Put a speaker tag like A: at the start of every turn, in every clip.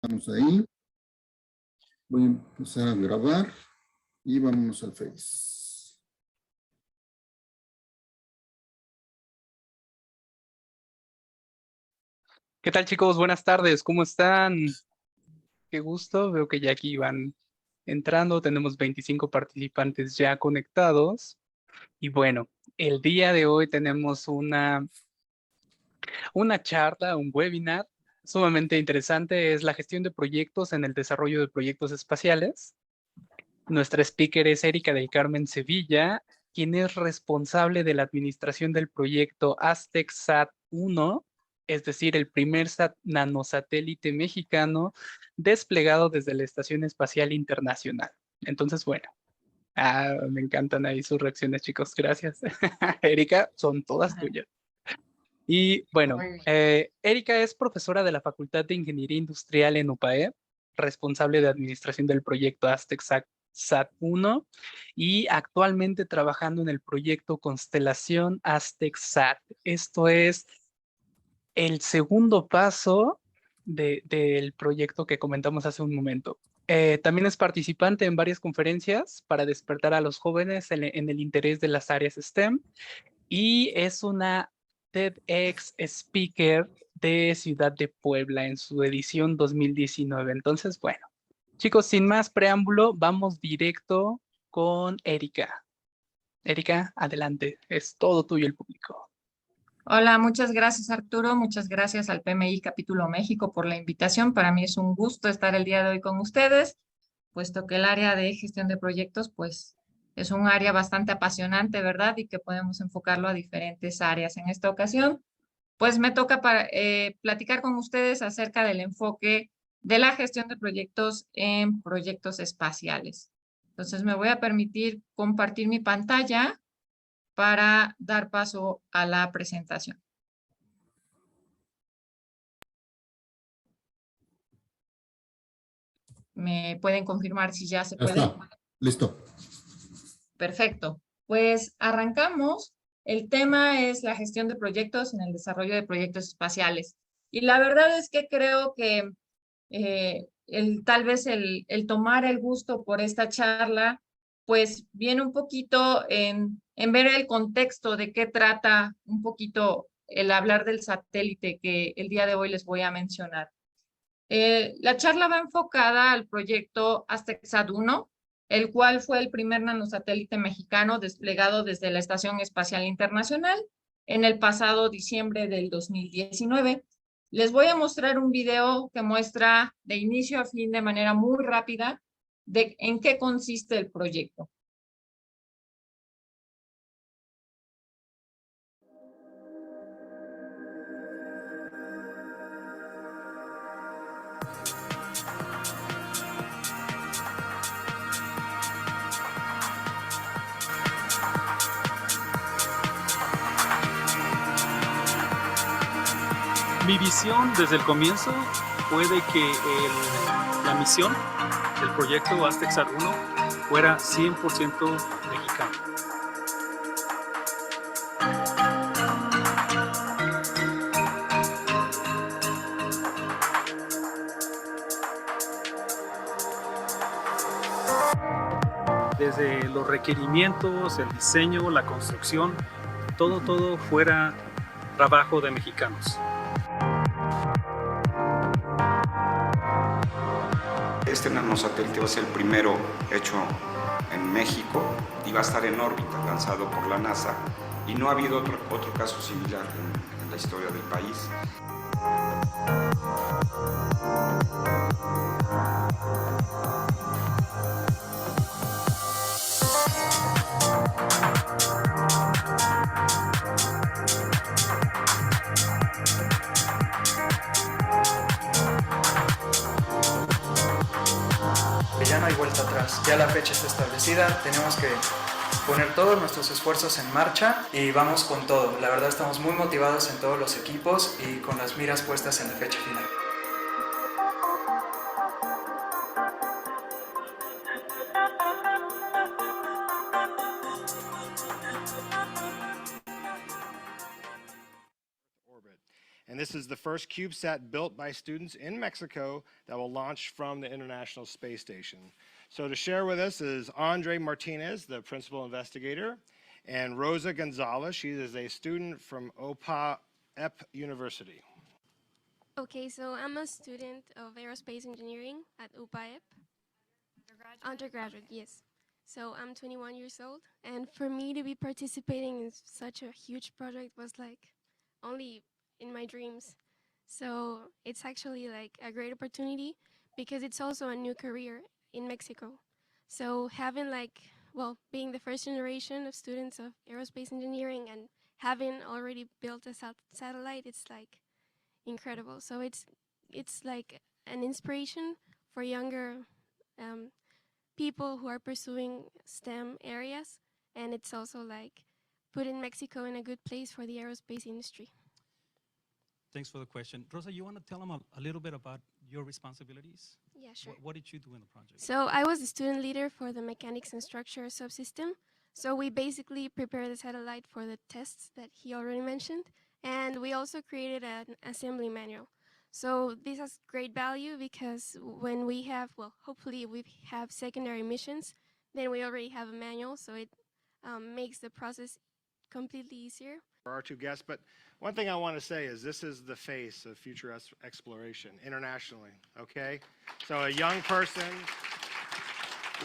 A: Vamos ahí. Voy a empezar a grabar y vámonos al Face.
B: ¿Qué tal, chicos? Buenas tardes, ¿cómo están? Qué gusto, veo que ya aquí van entrando, tenemos 25 participantes ya conectados. Y bueno, el día de hoy tenemos una charla, un webinar sumamente interesante, es la gestión de proyectos en el desarrollo de proyectos espaciales. Nuestra speaker es Erika del Carmen Sevilla, quien es responsable de la administración del proyecto Aztec Sat-1, es decir, el primer nanosatélite mexicano desplegado desde la Estación Espacial Internacional. Entonces, bueno, me encantan ahí sus reacciones, chicos. Gracias. Erika, son todas tuyas. Y bueno, Erika es profesora de la Facultad de Ingeniería Industrial en UPAE, responsable de administración del proyecto Aztec Sat-1 y actualmente trabajando en el proyecto Constelación Aztec Sat. Esto es el segundo paso del proyecto que comentamos hace un momento. También es participante en varias conferencias para despertar a los jóvenes en el interés de las áreas STEM y es una TEDx Speaker de Ciudad de Puebla en su edición 2019. Entonces, bueno, chicos, sin más preámbulo, vamos directo con Erika. Erika, adelante, es todo tuyo el público.
C: Hola, muchas gracias Arturo, muchas gracias al PMI Capítulo México por la invitación. Para mí es un gusto estar el día de hoy con ustedes, puesto que el área de gestión de proyectos pues es un área bastante apasionante, ¿verdad? Y que podemos enfocarlo a diferentes áreas. En esta ocasión, pues me toca platicar con ustedes acerca del enfoque de la gestión de proyectos en proyectos espaciales. Entonces me voy a permitir compartir mi pantalla para dar paso a la presentación. ¿Me pueden confirmar si ya se puede?
A: Está. Listo.
C: Perfecto. Pues arrancamos. El tema es la gestión de proyectos en el desarrollo de proyectos espaciales. Y la verdad es que creo que tal vez el tomar el gusto por esta charla, pues viene un poquito en ver el contexto de qué trata un poquito el hablar del satélite que el día de hoy les voy a mencionar. La charla va enfocada al proyecto Aztec-SAT-1, el cual fue el primer nanosatélite mexicano desplegado desde la Estación Espacial Internacional en el pasado diciembre del 2019. Les voy a mostrar un video que muestra de inicio a fin de manera muy rápida en qué consiste el proyecto.
D: Mi visión desde el comienzo fue de que la misión del proyecto Aztec Sat-1 fuera 100% mexicano. Desde los requerimientos, el diseño, la construcción, todo fuera trabajo de mexicanos.
E: Este nanosatélite va a ser el primero hecho en México y va a estar en órbita, lanzado por la NASA, y no ha habido otro caso similar en la historia del país.
F: Ya no hay vuelta atrás, ya la fecha está establecida, tenemos que poner todos nuestros esfuerzos en marcha y vamos con todo. La verdad estamos muy motivados en todos los equipos y con las miras puestas en la fecha final.
G: And this is the first CubeSat built by students in Mexico that will launch from the International Space Station. So to share with us is Andre Martinez, the principal investigator, and Rosa Gonzalez. She is a student from OPA-EP University.
H: Okay, so I'm a student of aerospace engineering at UPAEP. Undergraduate, yes. So I'm 21 years old, and for me to be participating in such a huge project was like only in my dreams. So it's actually like a great opportunity because it's also a new career in Mexico. So having like, well, being the first generation of students of aerospace engineering and having already built a satellite, it's like incredible. So it's like an inspiration for younger people who are pursuing STEM areas, and it's also like putting Mexico in a good place for the aerospace industry.
I: Thanks for the question. Rosa, you want to tell them a little bit about your responsibilities?
H: Yeah, sure.
I: What did you do in the project?
H: So I was the student leader for the mechanics and structure subsystem. So we basically prepared the satellite for the tests that he already mentioned, and we also created an assembly manual. So this has great value because when we have, well, hopefully we have secondary missions, then we already have a manual, so it makes the process completely easier.
G: For our two guests, but one thing I want to say is this is the face of future exploration internationally, okay? So a young person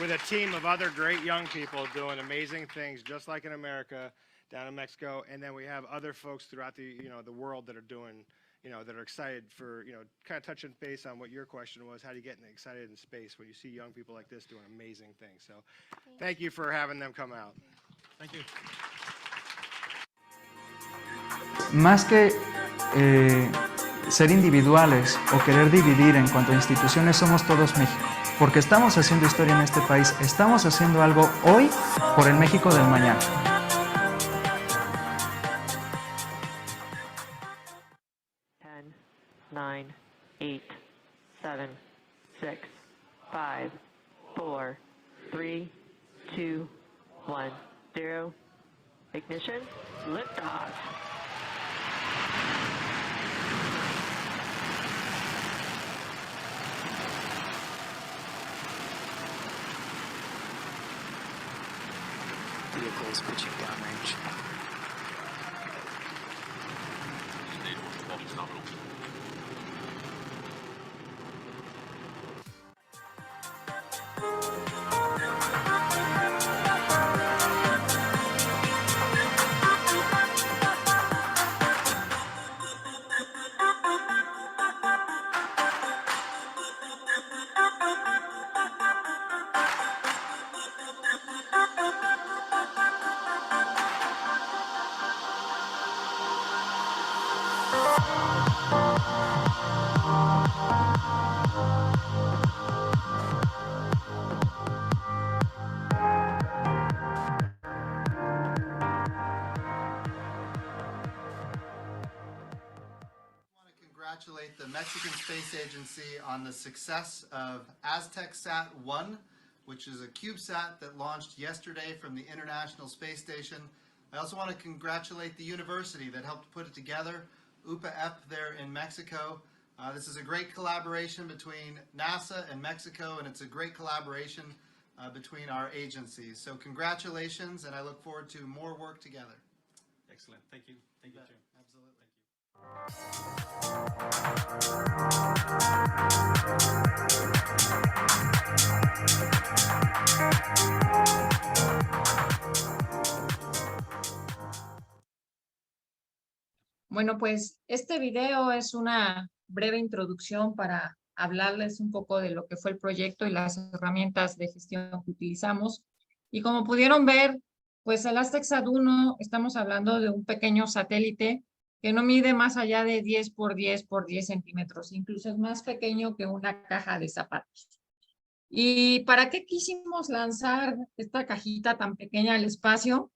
G: with a team of other great young people doing amazing things, just like in America, down in Mexico, and then we have other folks throughout the, the world that are doing, that are excited for, kind of touching base on what your question was, how do you get excited in space when you see young people like this doing amazing things? So thank you for having them come out.
I: Thank you.
F: Más que ser individuales o querer dividir en cuanto a instituciones, somos todos México. Porque estamos haciendo historia en este país, estamos haciendo algo hoy por el México del mañana.
J: Nine, 8, 7, 6, 5, 4, 3, 2, 1, 0. Ignition, liftoff.
K: Vehicles pitching downrange.
L: Congratulate the Mexican Space Agency on the success of AztecSat-1, which is a CubeSat that launched yesterday from the International Space Station. I also want to congratulate the university that helped put it together, UPA-EP there in Mexico. This is a great collaboration between NASA and Mexico, and it's a great collaboration between our agencies. So congratulations, and I look forward to more work together.
I: Excellent. Thank you. Thank you, Chair.
L: Absolutely.
C: Bueno, pues este video es una breve introducción para hablarles un poco de lo que fue el proyecto y las herramientas de gestión que utilizamos. Y como pudieron ver, pues el AztecSat-1, estamos hablando de un pequeño satélite que no mide más allá de 10 por 10 por 10 centímetros, incluso es más pequeño que una caja de zapatos. ¿Y para qué quisimos lanzar esta cajita tan pequeña al espacio?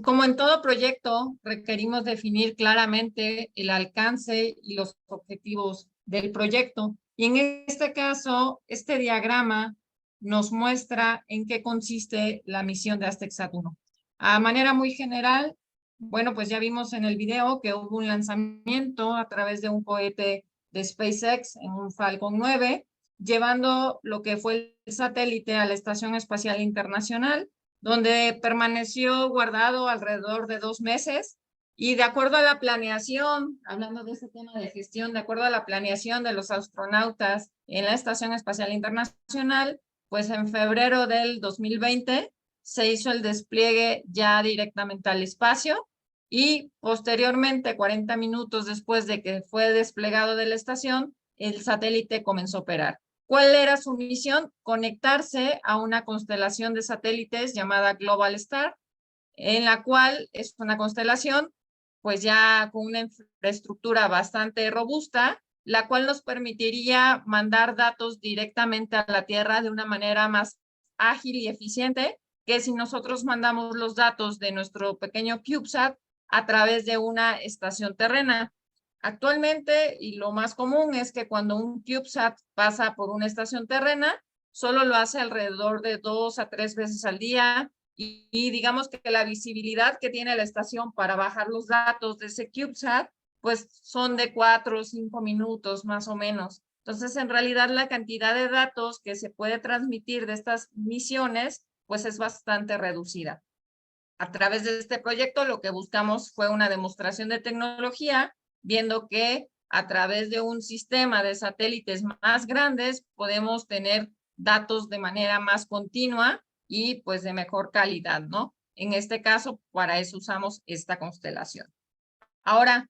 C: Como en todo proyecto, requerimos definir claramente el alcance y los objetivos del proyecto. Y en este caso, este diagrama nos muestra en qué consiste la misión de AztecSat-1. A manera muy general, bueno, pues ya vimos en el video que hubo un lanzamiento a través de un cohete de SpaceX en un Falcon 9, llevando lo que fue el satélite a la Estación Espacial Internacional, donde permaneció guardado alrededor de 2 meses. Y de acuerdo a la planeación, hablando de este tema de gestión, de acuerdo a la planeación de los astronautas en la Estación Espacial Internacional, pues en febrero del 2020 se hizo el despliegue ya directamente al espacio y posteriormente, 40 minutos después de que fue desplegado de la estación, el satélite comenzó a operar. ¿Cuál era su misión? Conectarse a una constelación de satélites llamada Global Star, en la cual es una constelación pues ya con una infraestructura bastante robusta, la cual nos permitiría mandar datos directamente a la Tierra de una manera más ágil y eficiente que si nosotros mandamos los datos de nuestro pequeño CubeSat a través de una estación terrena. Actualmente, y lo más común es que cuando un CubeSat pasa por una estación terrena, solo lo hace alrededor de 2 a 3 veces al día, y digamos que la visibilidad que tiene la estación para bajar los datos de ese CubeSat, pues son de 4 o 5 minutos más o menos. Entonces, en realidad, la cantidad de datos que se puede transmitir de estas misiones, pues es bastante reducida. A través de este proyecto, lo que buscamos fue una demostración de tecnología, viendo que a través de un sistema de satélites más grandes, podemos tener datos de manera más continua y pues de mejor calidad, ¿no? En este caso, para eso usamos esta constelación. Ahora,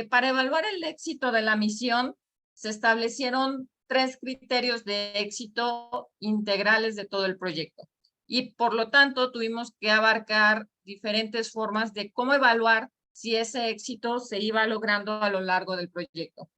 C: para evaluar el éxito de la misión, se establecieron 3 criterios de éxito integrales de todo el proyecto. Y por lo tanto, tuvimos que abarcar diferentes formas de cómo evaluar si ese éxito se iba logrando a lo largo del proyecto.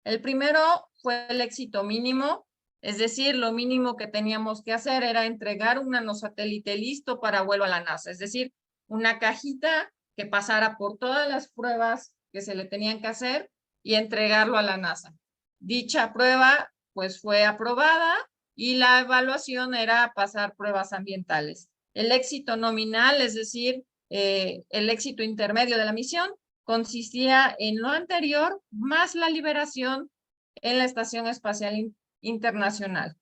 C: El primero fue el éxito mínimo, es decir, lo mínimo que teníamos que hacer era entregar un nanosatélite listo para vuelo a la NASA, es decir, una cajita que pasara por todas las pruebas que se le tenían que hacer y entregarlo a la NASA. Dicha prueba pues fue aprobada y la evaluación era pasar pruebas ambientales. El éxito nominal, es decir, el éxito intermedio de la misión, consistía en lo anterior más la liberación en la Estación Espacial Internacional.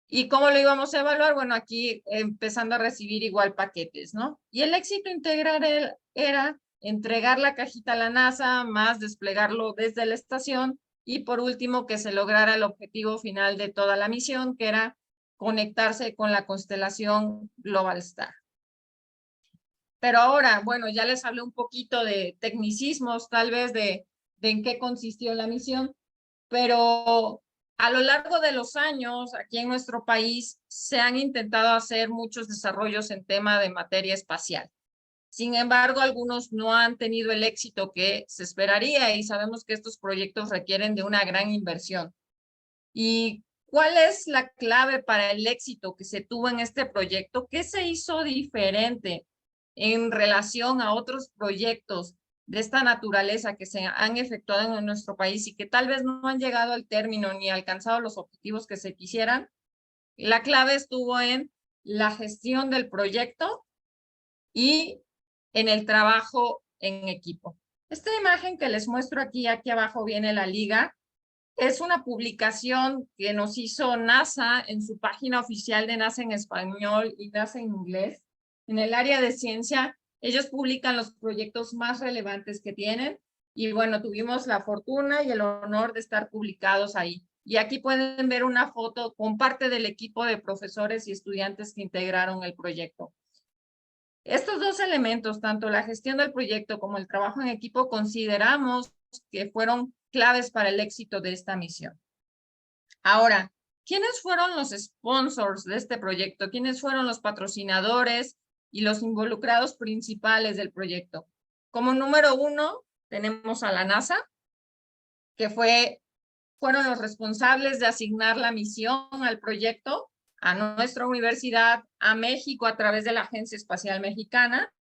C: ¿Y cómo lo íbamos a evaluar? Bueno, aquí empezando a recibir igual paquetes, ¿no? Y el éxito integral era entregar la cajita a la NASA, más desplegarlo desde la estación, y por último que se lograra el objetivo final de toda la misión, que era conectarse con la constelación Global Star. Pero ahora, bueno, ya les hablé un poquito de tecnicismos, tal vez de en qué consistió la misión, pero a lo largo de los años, aquí en nuestro país, se han intentado hacer muchos desarrollos en tema de materia espacial. Sin embargo, algunos no han tenido el éxito que se esperaría y sabemos que estos proyectos requieren de una gran inversión. ¿Y cuál es la clave para el éxito que se tuvo en este proyecto? ¿Qué se hizo diferente en relación a otros proyectos de esta naturaleza que se han efectuado en nuestro país y que tal vez no han llegado al término ni alcanzado los objetivos que se quisieran? La clave estuvo en la gestión del proyecto y en el trabajo en equipo. Esta imagen que les muestro aquí abajo viene la liga. Es una publicación que nos hizo NASA en su página oficial de NASA en español y NASA en inglés. En el área de ciencia, ellos publican los proyectos más relevantes que tienen y bueno, tuvimos la fortuna y el honor de estar publicados ahí. Y aquí pueden ver una foto con parte del equipo de profesores y estudiantes que integraron el proyecto. Estos dos elementos, tanto la gestión del proyecto como el trabajo en equipo, consideramos que fueron claves para el éxito de esta misión. Ahora, ¿quiénes fueron los sponsors de este proyecto? ¿Quiénes fueron los patrocinadores y los involucrados principales del proyecto? Como número 1, tenemos a la NASA, que fueron los responsables de asignar la misión al proyecto, a nuestra universidad, a México a través de la Agencia Espacial Mexicana.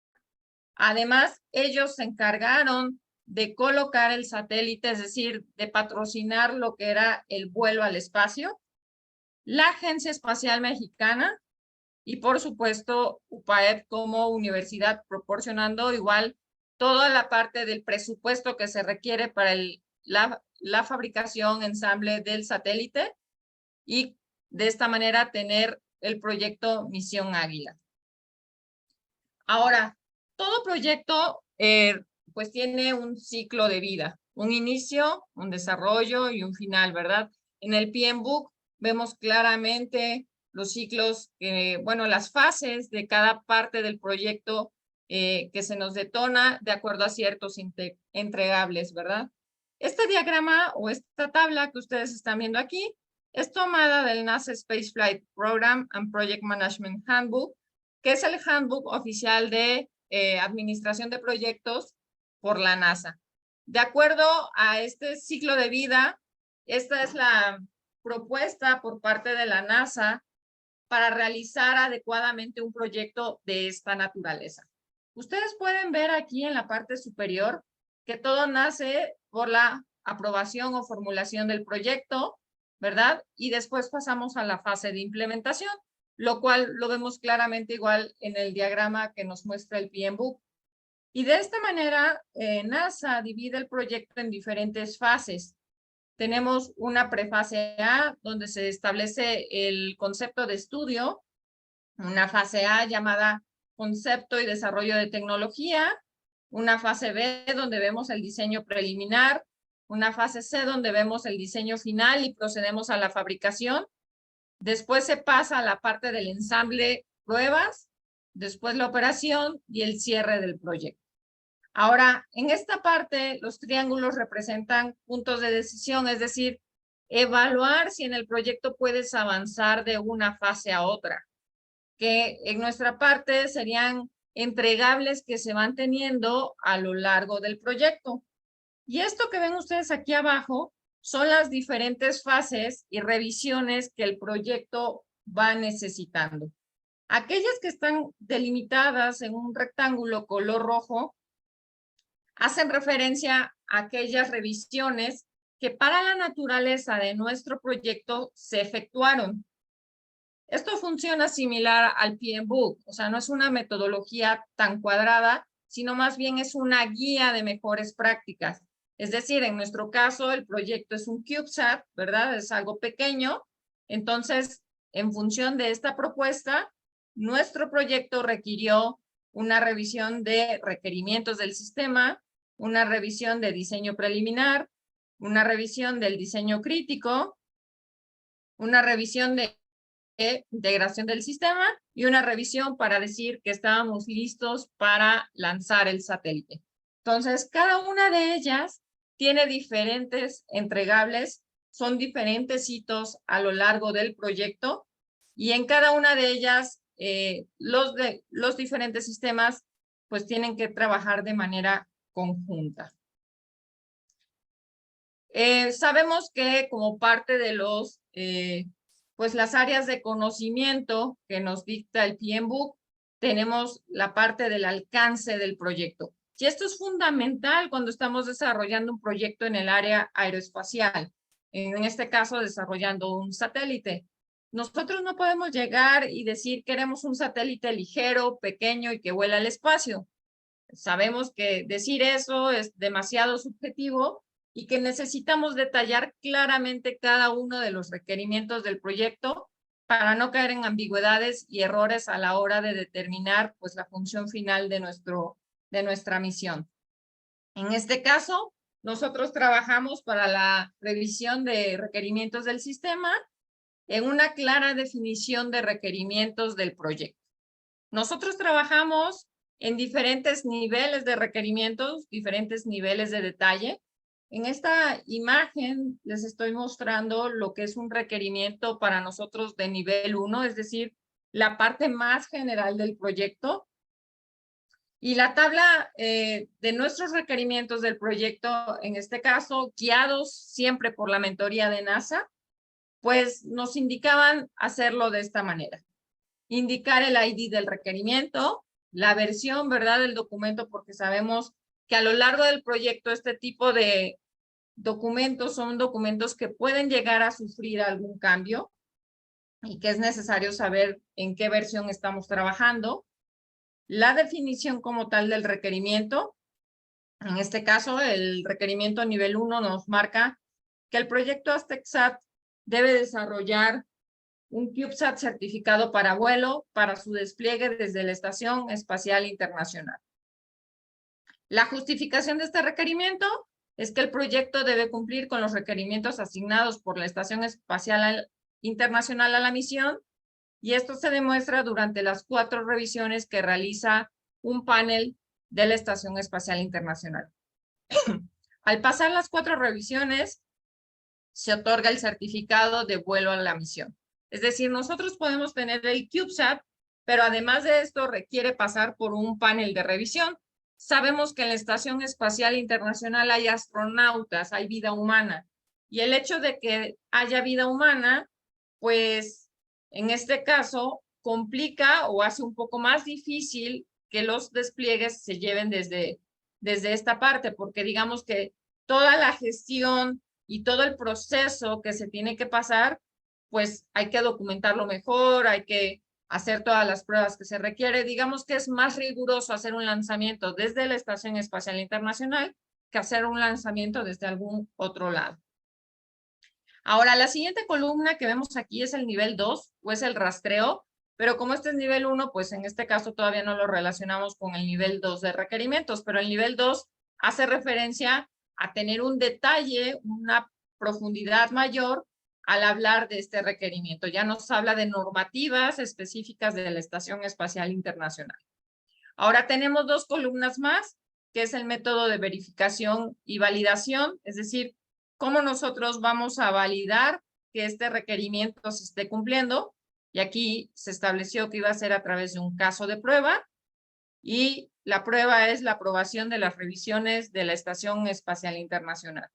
C: Además, ellos se encargaron de colocar el satélite, es decir, de patrocinar lo que era el vuelo al espacio. La Agencia Espacial Mexicana y por supuesto UPAEP como universidad proporcionando igual toda la parte del presupuesto que se requiere para la fabricación, ensamble del satélite y de esta manera tener el proyecto Misión Águila. Ahora, todo proyecto pues tiene un ciclo de vida, un inicio, un desarrollo y un final, ¿verdad? En el PMBOK vemos claramente los ciclos, bueno, las fases de cada parte del proyecto que se nos detona de acuerdo a ciertos entregables, ¿verdad? Este diagrama o esta tabla que ustedes están viendo aquí es tomada del NASA Spaceflight Program and Project Management Handbook, que es el handbook oficial de administración de proyectos por la NASA. De acuerdo a este ciclo de vida, esta es la propuesta por parte de la NASA para realizar adecuadamente un proyecto de esta naturaleza. Ustedes pueden ver aquí en la parte superior que todo nace por la aprobación o formulación del proyecto, ¿verdad? Y después pasamos a la fase de implementación, lo cual lo vemos claramente igual en el diagrama que nos muestra el PMBOK. Y de esta manera, NASA divide el proyecto en diferentes fases. Tenemos una prefase A, donde se establece el concepto de estudio, una fase A llamada concepto y desarrollo de tecnología, una fase B, donde vemos el diseño preliminar, una fase C, donde vemos el diseño final y procedemos a la fabricación. Después se pasa a la parte del ensamble, pruebas, después la operación y el cierre del proyecto. Ahora, en esta parte, los triángulos representan puntos de decisión, es decir, evaluar si en el proyecto puedes avanzar de una fase a otra, que en nuestra parte serían entregables que se van teniendo a lo largo del proyecto. Y esto que ven ustedes aquí abajo son las diferentes fases y revisiones que el proyecto va necesitando. Aquellas que están delimitadas en un rectángulo color rojo hacen referencia a aquellas revisiones que para la naturaleza de nuestro proyecto se efectuaron. Esto funciona similar al PMBOK, o sea, no es una metodología tan cuadrada, sino más bien es una guía de mejores prácticas. Es decir, en nuestro caso, el proyecto es un CubeSat, ¿verdad? Es algo pequeño. Entonces, en función de esta propuesta, nuestro proyecto requirió una revisión de requerimientos del sistema, una revisión de diseño preliminar, una revisión del diseño crítico, una revisión de integración del sistema y una revisión para decir que estábamos listos para lanzar el satélite. Entonces, cada una de ellas tiene diferentes entregables, son diferentes hitos a lo largo del proyecto y en cada una de ellas los diferentes sistemas pues tienen que trabajar de manera conjunta. Sabemos que como parte de los pues las áreas de conocimiento que nos dicta el PMBOK, tenemos la parte del alcance del proyecto. Y esto es fundamental cuando estamos desarrollando un proyecto en el área aeroespacial, en este caso desarrollando un satélite. Nosotros no podemos llegar y decir queremos un satélite ligero, pequeño y que vuela al espacio. Sabemos que decir eso es demasiado subjetivo y que necesitamos detallar claramente cada uno de los requerimientos del proyecto para no caer en ambigüedades y errores a la hora de determinar pues, la función final de nuestra misión. En este caso, nosotros trabajamos para la revisión de requerimientos del sistema en una clara definición de requerimientos del proyecto. Nosotros trabajamos en diferentes niveles de requerimientos, diferentes niveles de detalle. En esta imagen les estoy mostrando lo que es un requerimiento para nosotros de nivel 1, es decir, la parte más general del proyecto. Y la tabla de nuestros requerimientos del proyecto, en este caso, guiados siempre por la mentoría de NASA, pues nos indicaban hacerlo de esta manera. Indicar el ID del requerimiento, la versión, ¿verdad?, del documento, porque sabemos que a lo largo del proyecto este tipo de documentos son documentos que pueden llegar a sufrir algún cambio. y que es necesario saber en qué versión estamos trabajando. La definición como tal del requerimiento. En este caso, el requerimiento nivel 1 nos marca que el proyecto ASTECSAT debe desarrollar un CubeSat certificado para vuelo para su despliegue desde la Estación Espacial Internacional. La justificación de este requerimiento es que el proyecto debe cumplir con los requerimientos asignados por la Estación Espacial Internacional a la misión, y esto se demuestra durante las 4 revisiones que realiza un panel de la Estación Espacial Internacional. Al pasar las 4 revisiones, se otorga el certificado de vuelo a la misión. Es decir, nosotros podemos tener el CubeSat, pero además de esto requiere pasar por un panel de revisión. Sabemos que en la Estación Espacial Internacional hay astronautas, hay vida humana, y el hecho de que haya vida humana, pues en este caso complica o hace un poco más difícil que los despliegues se lleven desde esta parte, porque digamos que toda la gestión y todo el proceso que se tiene que pasar, pues hay que documentarlo mejor, hay que hacer todas las pruebas que se requiere. Digamos que es más riguroso hacer un lanzamiento desde la Estación Espacial Internacional que hacer un lanzamiento desde algún otro lado. Ahora, la siguiente columna que vemos aquí es el nivel 2, o es el rastreo, pero como este es nivel 1, pues en este caso todavía no lo relacionamos con el nivel 2 de requerimientos, pero el nivel 2 hace referencia a tener un detalle, una profundidad mayor al hablar de este requerimiento. Ya nos habla de normativas específicas de la Estación Espacial Internacional. Ahora tenemos 2 columnas más, que es el método de verificación y validación, es decir, cómo nosotros vamos a validar que este requerimiento se esté cumpliendo. Y aquí se estableció que iba a ser a través de un caso de prueba, y la prueba es la aprobación de las revisiones de la Estación Espacial Internacional.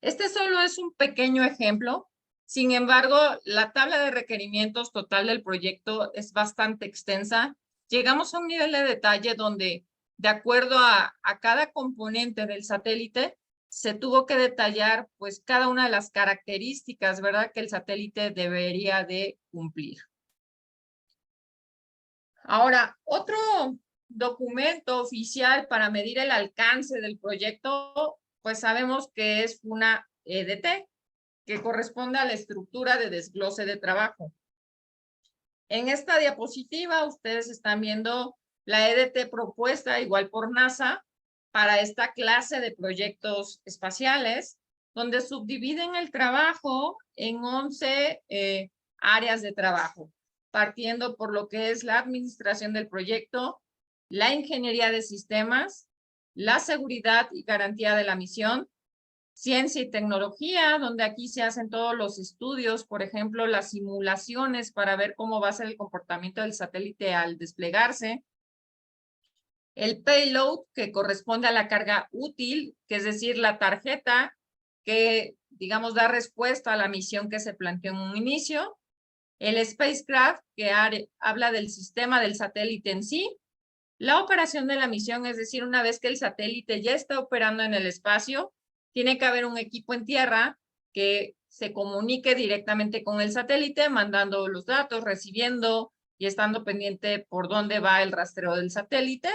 C: Este solo es un pequeño ejemplo. Sin embargo, la tabla de requerimientos total del proyecto es bastante extensa. Llegamos a un nivel de detalle donde, de acuerdo a cada componente del satélite, se tuvo que detallar pues cada una de las características, ¿verdad?, que el satélite debería de cumplir. Ahora, otro documento oficial para medir el alcance del proyecto, pues sabemos que es una EDT, que corresponde a la estructura de desglose de trabajo. En esta diapositiva ustedes están viendo la EDT propuesta igual por NASA para esta clase de proyectos espaciales, donde subdividen el trabajo en 11 áreas de trabajo, partiendo por lo que es la administración del proyecto, la ingeniería de sistemas, la seguridad y garantía de la misión, ciencia y tecnología, donde aquí se hacen todos los estudios, por ejemplo, las simulaciones para ver cómo va a ser el comportamiento del satélite al desplegarse, el payload, que corresponde a la carga útil, que es decir, la tarjeta que, digamos, da respuesta a la misión que se planteó en un inicio, el spacecraft, que habla del sistema del satélite en sí, la operación de la misión, es decir, una vez que el satélite ya está operando en el espacio, tiene que haber un equipo en tierra que se comunique directamente con el satélite, mandando los datos, recibiendo y estando pendiente por dónde va el rastreo del satélite.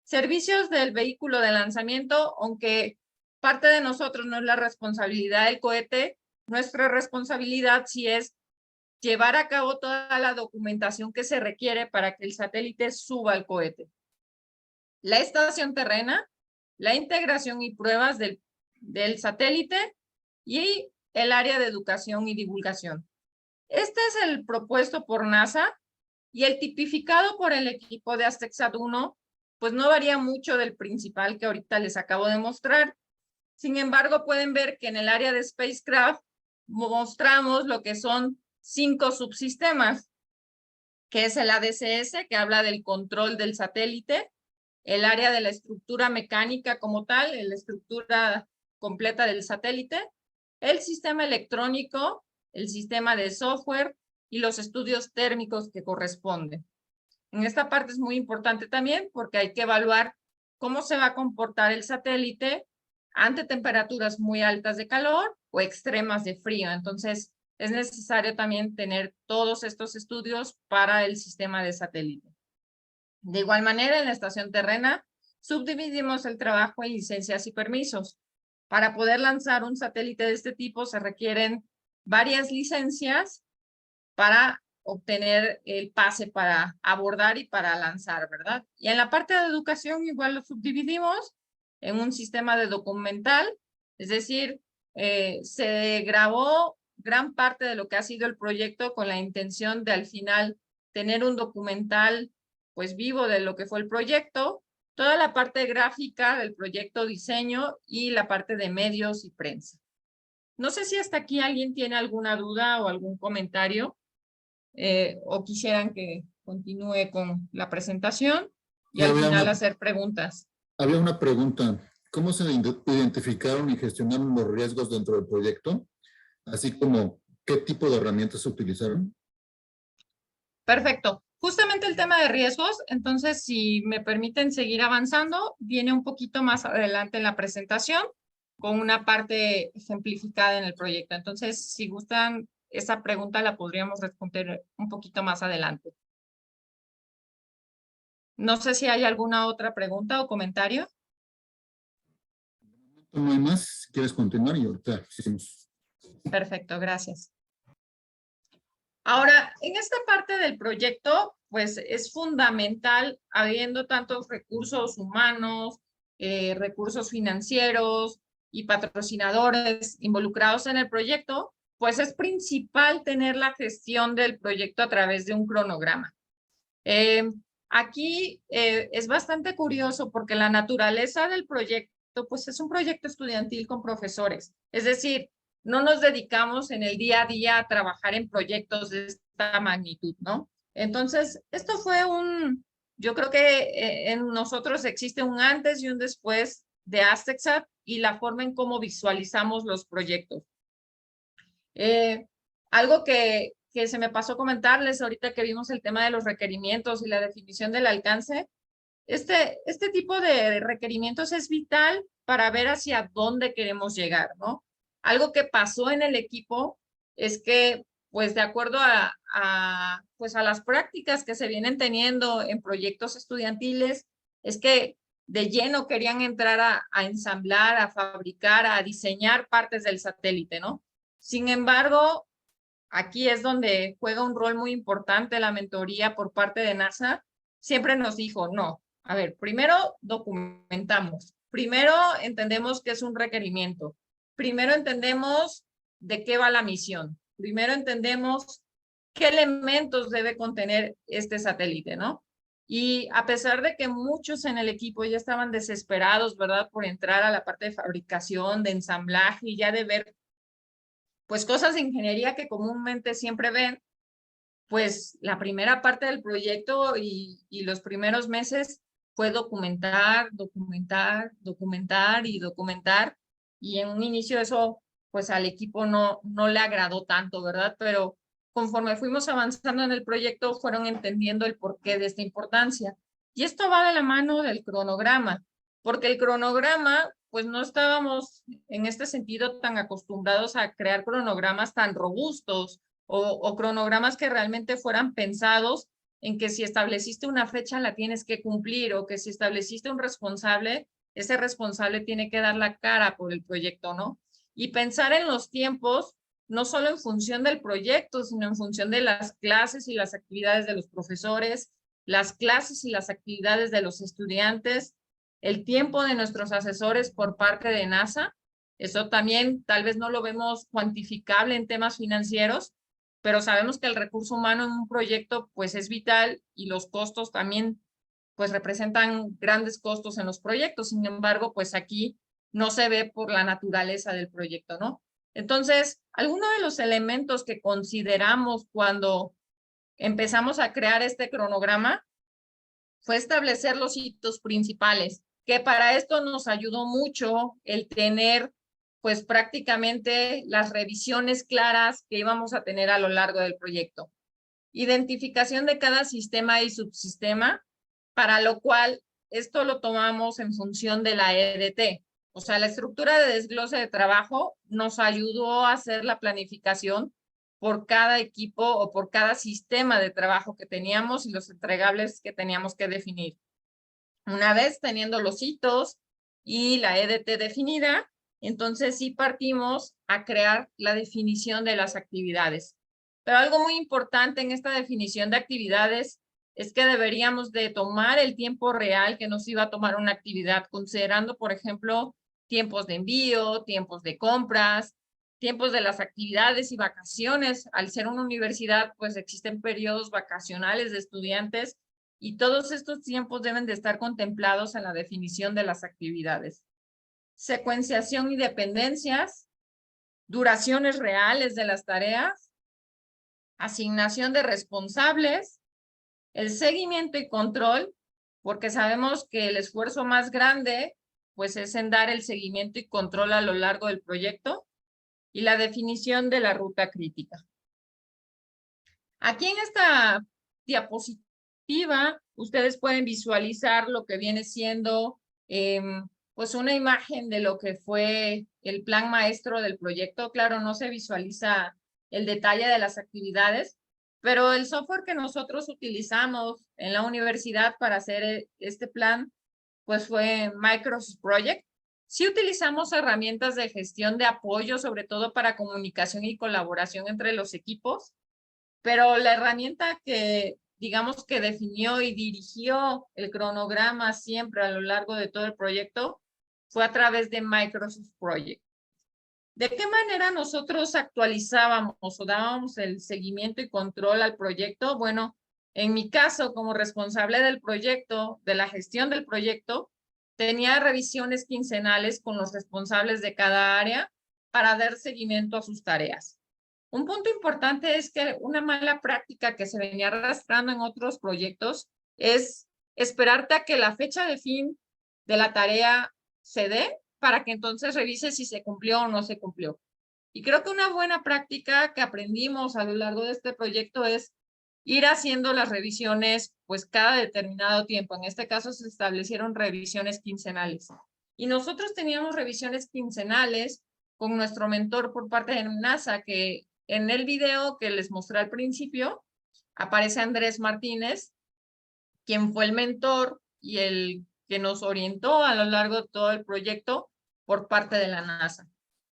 C: Servicios del vehículo de lanzamiento, aunque parte de nosotros no es la responsabilidad del cohete, nuestra responsabilidad sí es llevar a cabo toda la documentación que se requiere para que el satélite suba al cohete. La estación terrena, la integración y pruebas del satélite y el área de educación y divulgación. Este es el propuesto por NASA y el tipificado por el equipo de ASTECSAT 1, pues no varía mucho del principal que ahorita les acabo de mostrar. Sin embargo, pueden ver que en el área de spacecraft mostramos lo que son 5 subsistemas, que es el ADCS, que habla del control del satélite, el área de la estructura mecánica como tal, la estructura completa del satélite, el sistema electrónico, el sistema de software y los estudios térmicos que corresponden. En esta parte es muy importante también porque hay que evaluar cómo se va a comportar el satélite ante temperaturas muy altas de calor o extremas de frío. Entonces, es necesario también tener todos estos estudios para el sistema de satélite. De igual manera, en la estación terrena, subdividimos el trabajo en licencias y permisos. Para poder lanzar un satélite de este tipo se requieren varias licencias para obtener el pase para abordar y para lanzar, ¿verdad? Y en la parte de educación igual lo subdividimos en un sistema de documental, es decir, se grabó gran parte de lo que ha sido el proyecto con la intención de al final tener un documental pues vivo de lo que fue el proyecto, toda la parte gráfica del proyecto, diseño y la parte de medios y prensa. No sé si hasta aquí alguien tiene alguna duda o algún comentario o quisieran que continúe con la presentación y al final hacer preguntas.
A: Había una pregunta. ¿Cómo se identificaron y gestionaron los riesgos dentro del proyecto? Así como, ¿qué tipo de herramientas se utilizaron?
C: Perfecto. Justamente el tema de riesgos, entonces si me permiten seguir avanzando, viene un poquito más adelante en la presentación con una parte ejemplificada en el proyecto. Entonces, si gustan, esa pregunta la podríamos responder un poquito más adelante. No sé si hay alguna otra pregunta o comentario.
A: No hay más. Si quieres continuar y ahorita seguimos.
C: Perfecto, gracias. Ahora, en esta parte del proyecto, pues es fundamental, habiendo tantos recursos humanos, recursos financieros y patrocinadores involucrados en el proyecto, pues es principal tener la gestión del proyecto a través de un cronograma. Aquí es bastante curioso porque la naturaleza del proyecto, pues es un proyecto estudiantil con profesores. Es decir, no nos dedicamos en el día a día a trabajar en proyectos de esta magnitud, ¿no? Entonces, esto fue yo creo que en nosotros existe un antes y un después de ASTECSAT y la forma en cómo visualizamos los proyectos. Algo que se me pasó comentarles ahorita que vimos el tema de los requerimientos y la definición del alcance, este tipo de requerimientos es vital para ver hacia dónde queremos llegar, ¿no? Algo que pasó en el equipo es que, pues de acuerdo a las prácticas que se vienen teniendo en proyectos estudiantiles, es que de lleno querían entrar a ensamblar, a fabricar, a diseñar partes del satélite, ¿no? Sin embargo, aquí es donde juega un rol muy importante la mentoría por parte de NASA. Siempre nos dijo, no, a ver, primero documentamos, primero entendemos qué es un requerimiento, primero entendemos de qué va la misión, primero entendemos qué elementos debe contener este satélite, ¿no? Y a pesar de que muchos en el equipo ya estaban desesperados, ¿verdad? Por entrar a la parte de fabricación, de ensamblaje y ya de ver pues cosas de ingeniería que comúnmente siempre ven, pues la primera parte del proyecto y los primeros meses fue documentar, documentar, documentar y documentar. Y en un inicio eso, pues al equipo no le agradó tanto, ¿verdad? Pero conforme fuimos avanzando en el proyecto, fueron entendiendo el porqué de esta importancia. Y esto va de la mano del cronograma, porque el cronograma, pues no estábamos en este sentido tan acostumbrados a crear cronogramas tan robustos o cronogramas que realmente fueran pensados en que si estableciste una fecha la tienes que cumplir o que si estableciste un responsable, ese responsable tiene que dar la cara por el proyecto, ¿no? Y pensar en los tiempos, no solo en función del proyecto, sino en función de las clases y las actividades de los profesores, las clases y las actividades de los estudiantes, el tiempo de nuestros asesores por parte de NASA. Eso también tal vez no lo vemos cuantificable en temas financieros, pero sabemos que el recurso humano en un proyecto pues es vital y los costos también pues representan grandes costos en los proyectos. Sin embargo, pues aquí no se ve por la naturaleza del proyecto, ¿no? Entonces, algunos de los elementos que consideramos cuando empezamos a crear este cronograma fue establecer los hitos principales, que para esto nos ayudó mucho el tener pues prácticamente las revisiones claras que íbamos a tener a lo largo del proyecto. Identificación de cada sistema y subsistema, para lo cual esto lo tomamos en función de la EDT. O sea, la estructura de desglose de trabajo nos ayudó a hacer la planificación por cada equipo o por cada sistema de trabajo que teníamos y los entregables que teníamos que definir. Una vez teniendo los hitos y la EDT definida, entonces sí partimos a crear la definición de las actividades. Pero algo muy importante en esta definición de actividades es que deberíamos de tomar el tiempo real que nos iba a tomar una actividad, considerando, por ejemplo, tiempos de envío, tiempos de compras, tiempos de las actividades y vacaciones. Al ser una universidad, pues existen periodos vacacionales de estudiantes y todos estos tiempos deben de estar contemplados en la definición de las actividades. Secuenciación y dependencias, duraciones reales de las tareas, asignación de responsables, el seguimiento y control, porque sabemos que el esfuerzo más grande pues es en dar el seguimiento y control a lo largo del proyecto, y la definición de la ruta crítica. Aquí en esta diapositiva ustedes pueden visualizar lo que viene siendo pues una imagen de lo que fue el plan maestro del proyecto. Claro, no se visualiza el detalle de las actividades, pero el software que nosotros utilizamos en la universidad para hacer este plan pues fue Microsoft Project. Sí utilizamos herramientas de gestión de apoyo, sobre todo para comunicación y colaboración entre los equipos, pero la herramienta que, digamos, que definió y dirigió el cronograma siempre a lo largo de todo el proyecto fue a través de Microsoft Project. ¿De qué manera nosotros actualizábamos o dábamos el seguimiento y control al proyecto? Bueno, en mi caso, como responsable del proyecto, de la gestión del proyecto, tenía revisiones quincenales con los responsables de cada área para dar seguimiento a sus tareas. Un punto importante es que una mala práctica que se venía arrastrando en otros proyectos es esperarte a que la fecha de fin de la tarea se dé para que entonces revise si se cumplió o no se cumplió. Y creo que una buena práctica que aprendimos a lo largo de este proyecto es ir haciendo las revisiones pues cada determinado tiempo. En este caso se establecieron revisiones quincenales. Y nosotros teníamos revisiones quincenales con nuestro mentor por parte de NASA, que en el video que les mostré al principio aparece Andrés Martínez, quien fue el mentor y el que nos orientó a lo largo de todo el proyecto por parte de la NASA.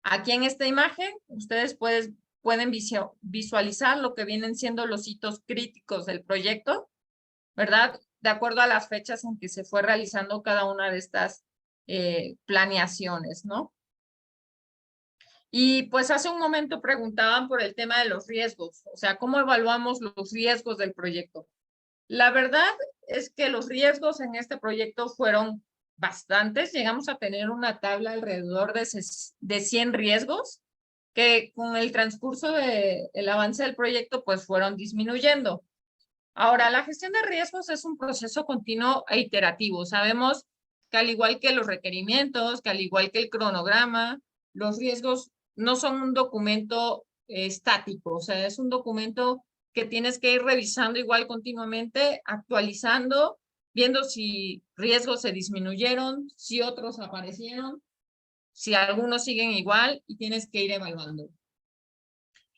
C: Aquí en esta imagen ustedes pueden visualizar lo que vienen siendo los hitos críticos del proyecto, ¿verdad? De acuerdo a las fechas en que se fue realizando cada una de estas planeaciones, ¿no? Y pues hace un momento preguntaban por el tema de los riesgos, o sea, ¿cómo evaluamos los riesgos del proyecto? La verdad es que los riesgos en este proyecto fueron bastantes. Llegamos a tener una tabla alrededor de 100 riesgos que con el transcurso del avance del proyecto pues fueron disminuyendo. Ahora, la gestión de riesgos es un proceso continuo e iterativo. Sabemos que al igual que los requerimientos, que al igual que el cronograma, los riesgos no son un documento estático, o sea, es un documento que tienes que ir revisando igual continuamente, actualizando, viendo si riesgos se disminuyeron, si otros aparecieron, si algunos siguen igual y tienes que ir evaluando.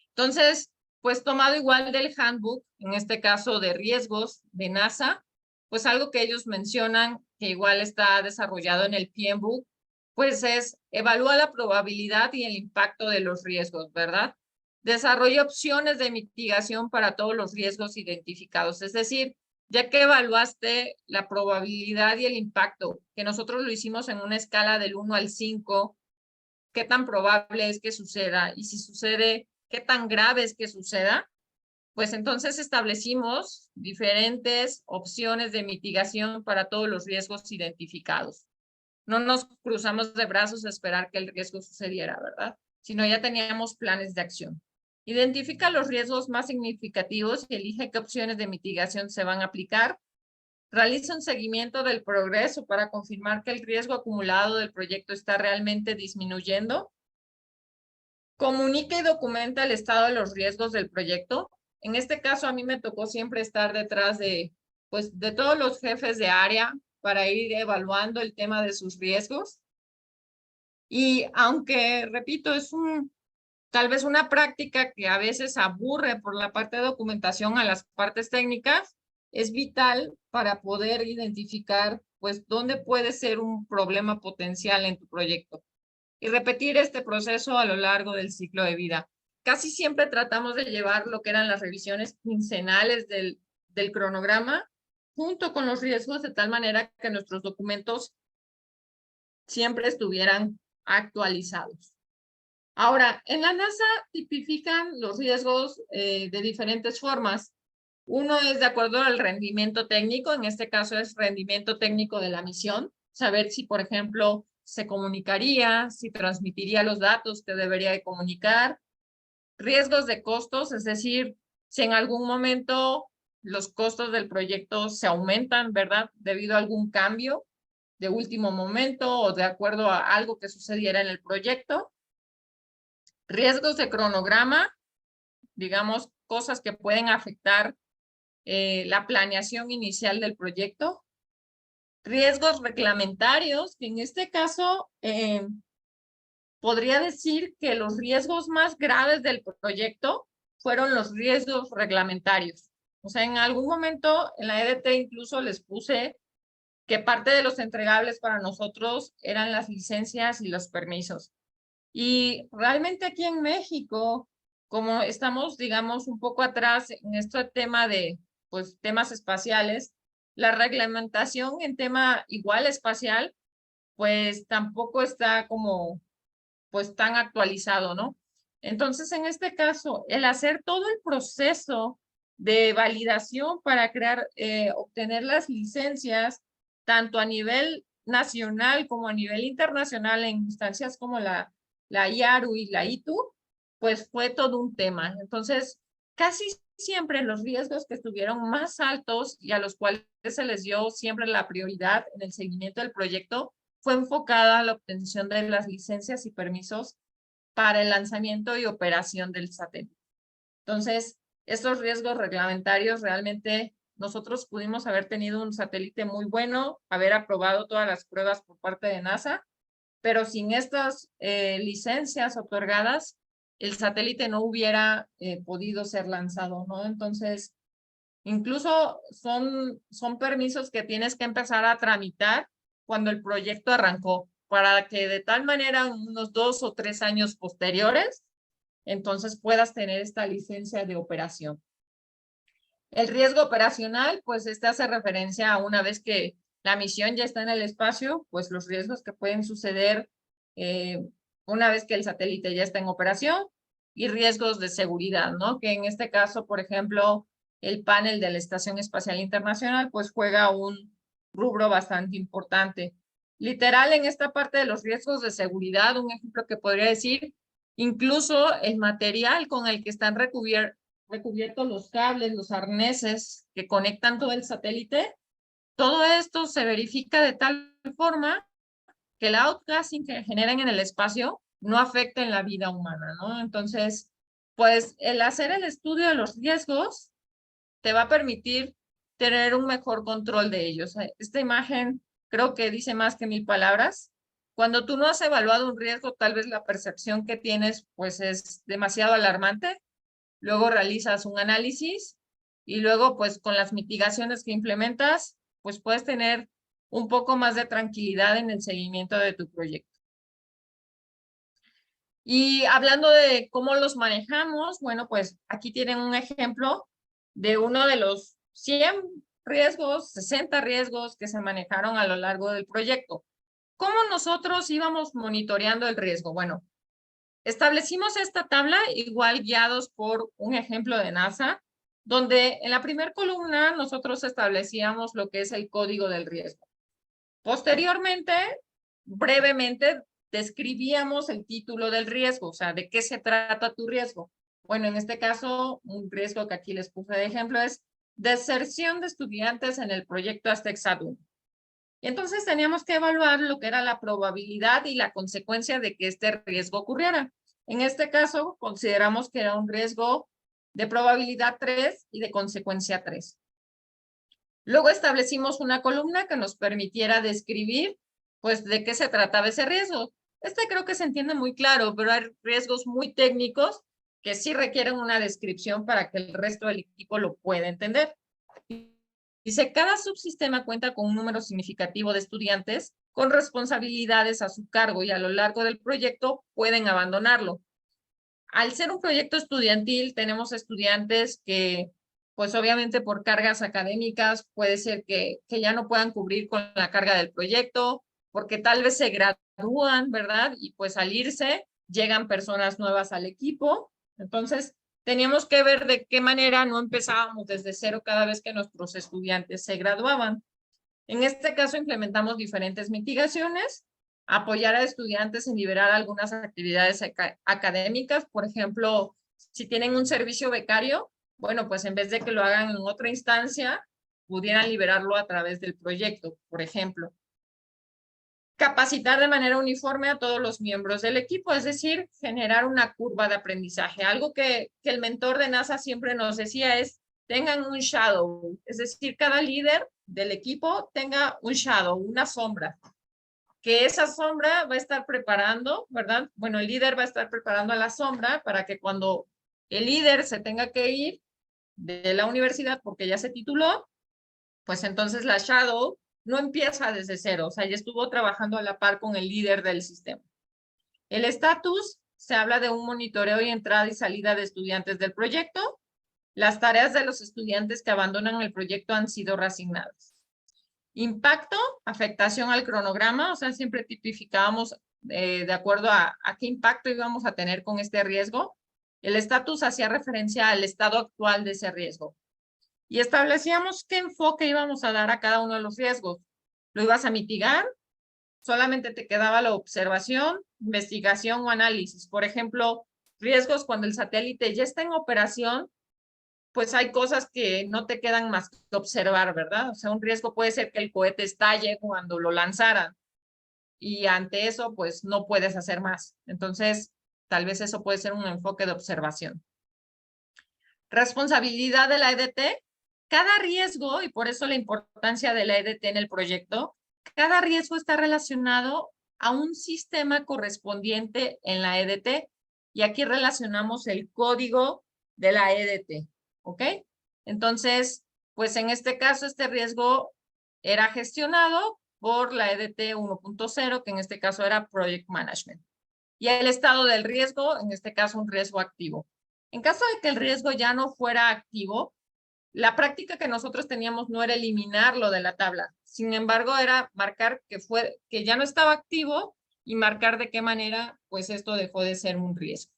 C: Entonces, pues tomado igual del handbook, en este caso de riesgos de NASA, pues algo que ellos mencionan que igual está desarrollado en el PMBOK, pues es evalúa la probabilidad y el impacto de los riesgos, ¿verdad? Desarrolla opciones de mitigación para todos los riesgos identificados. Es decir, ya que evaluaste la probabilidad y el impacto, que nosotros lo hicimos en una escala del 1 al 5, ¿qué tan probable es que suceda? Y si sucede, ¿qué tan grave es que suceda? Pues entonces establecimos diferentes opciones de mitigación para todos los riesgos identificados. No nos cruzamos de brazos a esperar que el riesgo sucediera, ¿verdad? Sino ya teníamos planes de acción. Identifica los riesgos más significativos y elige qué opciones de mitigación se van a aplicar. Realiza un seguimiento del progreso para confirmar que el riesgo acumulado del proyecto está realmente disminuyendo. Comunica y documenta el estado de los riesgos del proyecto. En este caso, a mí me tocó siempre estar detrás de todos los jefes de área para ir evaluando el tema de sus riesgos. Y aunque, repito, es un tal vez una práctica que a veces aburre por la parte de documentación a las partes técnicas, es vital para poder identificar pues dónde puede ser un problema potencial en tu proyecto y repetir este proceso a lo largo del ciclo de vida. Casi siempre tratamos de llevar lo que eran las revisiones quincenales del cronograma junto con los riesgos, de tal manera que nuestros documentos siempre estuvieran actualizados. Ahora, en la NASA tipifican los riesgos de diferentes formas. Uno es de acuerdo al rendimiento técnico, en este caso es rendimiento técnico de la misión, saber si, por ejemplo, se comunicaría, si transmitiría los datos que debería de comunicar. Riesgos de costos, es decir, si en algún momento los costos del proyecto se aumentan, ¿verdad? Debido a algún cambio de último momento o de acuerdo a algo que sucediera en el proyecto. Riesgos de cronograma, digamos, cosas que pueden afectar la planeación inicial del proyecto. Riesgos reglamentarios, que en este caso podría decir que los riesgos más graves del proyecto fueron los riesgos reglamentarios. O sea, en algún momento en la EDT incluso les puse que parte de los entregables para nosotros eran las licencias y los permisos. Y realmente aquí en México, como estamos, digamos, un poco atrás en este tema de, pues, temas espaciales, la reglamentación en tema igual espacial, pues tampoco está como, pues, tan actualizado, ¿no? Entonces, en este caso, el hacer todo el proceso de validación para crear, obtener las licencias, tanto a nivel nacional como a nivel internacional en instancias como la IARU y la ITU, pues fue todo un tema. Entonces, casi siempre los riesgos que estuvieron más altos y a los cuales se les dio siempre la prioridad en el seguimiento del proyecto fue enfocada a la obtención de las licencias y permisos para el lanzamiento y operación del satélite. Entonces, estos riesgos reglamentarios realmente nosotros pudimos haber tenido un satélite muy bueno, haber aprobado todas las pruebas por parte de NASA, pero sin estas licencias otorgadas, el satélite no hubiera podido ser lanzado, ¿no? Entonces, incluso son permisos que tienes que empezar a tramitar cuando el proyecto arrancó, para que de tal manera en unos 2 o 3 años posteriores, entonces puedas tener esta licencia de operación. El riesgo operacional, pues este hace referencia a una vez que la misión ya está en el espacio, pues los riesgos que pueden suceder una vez que el satélite ya está en operación, y riesgos de seguridad, ¿no? Que en este caso, por ejemplo, el panel de la Estación Espacial Internacional, pues juega un rubro bastante importante. Literal, en esta parte de los riesgos de seguridad, un ejemplo que podría decir, incluso el material con el que están recubiertos los cables, los arneses que conectan todo el satélite, todo esto se verifica de tal forma que el outgassing que generan en el espacio no afecte en la vida humana, ¿no? Entonces, pues el hacer el estudio de los riesgos te va a permitir tener un mejor control de ellos. Esta imagen creo que dice más que 1000 palabras. Cuando tú no has evaluado un riesgo, tal vez la percepción que tienes pues es demasiado alarmante. Luego realizas un análisis y luego pues con las mitigaciones que implementas, pues puedes tener un poco más de tranquilidad en el seguimiento de tu proyecto. Y hablando de cómo los manejamos, bueno, pues aquí tienen un ejemplo de uno de los 100 riesgos, 60 riesgos que se manejaron a lo largo del proyecto. ¿Cómo nosotros íbamos monitoreando el riesgo? Bueno, establecimos esta tabla igual guiados por un ejemplo de NASA, donde en la primera columna nosotros establecíamos lo que es el código del riesgo. Posteriormente, brevemente, describíamos el título del riesgo, o sea, ¿de qué se trata tu riesgo? Bueno, en este caso, un riesgo que aquí les puse de ejemplo es deserción de estudiantes en el proyecto ASTECSAT-1. Y entonces teníamos que evaluar lo que era la probabilidad y la consecuencia de que este riesgo ocurriera. En este caso, consideramos que era un riesgo de probabilidad 3 y de consecuencia 3. Luego establecimos una columna que nos permitiera describir, pues, de qué se trataba ese riesgo. Este creo que se entiende muy claro, pero hay riesgos muy técnicos que sí requieren una descripción para que el resto del equipo lo pueda entender. Dice, cada subsistema cuenta con un número significativo de estudiantes con responsabilidades a su cargo y a lo largo del proyecto pueden abandonarlo. Al ser un proyecto estudiantil, tenemos estudiantes que, pues obviamente por cargas académicas, puede ser que ya no puedan cubrir con la carga del proyecto, porque tal vez se gradúan, ¿verdad? Y pues al irse, llegan personas nuevas al equipo. Entonces, teníamos que ver de qué manera no empezábamos desde cero cada vez que nuestros estudiantes se graduaban. En este caso, implementamos diferentes mitigaciones, apoyar a estudiantes en liberar algunas actividades académicas. Por ejemplo, si tienen un servicio becario, bueno, pues en vez de que lo hagan en otra instancia, pudieran liberarlo a través del proyecto, por ejemplo. Capacitar de manera uniforme a todos los miembros del equipo, es decir, generar una curva de aprendizaje. Algo que el mentor de NASA siempre nos decía es, tengan un shadow, es decir, cada líder del equipo tenga un shadow, una sombra, que esa sombra va a estar preparando, ¿verdad? Bueno, el líder va a estar preparando a la sombra para que cuando el líder se tenga que ir de la universidad porque ya se tituló, pues entonces la shadow no empieza desde cero, o sea, ya estuvo trabajando a la par con el líder del sistema. El estatus, se habla de un monitoreo y entrada y salida de estudiantes del proyecto. Las tareas de los estudiantes que abandonan el proyecto han sido reasignadas. Impacto, afectación al cronograma, o sea, siempre tipificábamos de acuerdo a qué impacto íbamos a tener con este riesgo. El estatus hacía referencia al estado actual de ese riesgo. Y establecíamos qué enfoque íbamos a dar a cada uno de los riesgos. ¿Lo ibas a mitigar? Solamente te quedaba la observación, investigación o análisis. Por ejemplo, riesgos cuando el satélite ya está en operación, pues hay cosas que no te quedan más que observar, ¿verdad? O sea, un riesgo puede ser que el cohete estalle cuando lo lanzaran. Y ante eso, pues no puedes hacer más. Entonces, tal vez eso puede ser un enfoque de observación. Responsabilidad de la EDT. Cada riesgo, y por eso la importancia de la EDT en el proyecto, cada riesgo está relacionado a un sistema correspondiente en la EDT. Y aquí relacionamos el código de la EDT, ¿ok? Entonces, pues en este caso, este riesgo era gestionado por la EDT 1.0, que en este caso era Project Management. Y el estado del riesgo, en este caso un riesgo activo. En caso de que el riesgo ya no fuera activo, la práctica que nosotros teníamos no era eliminarlo de la tabla. Sin embargo, era marcar que ya no estaba activo y marcar de qué manera, pues esto dejó de ser un riesgo.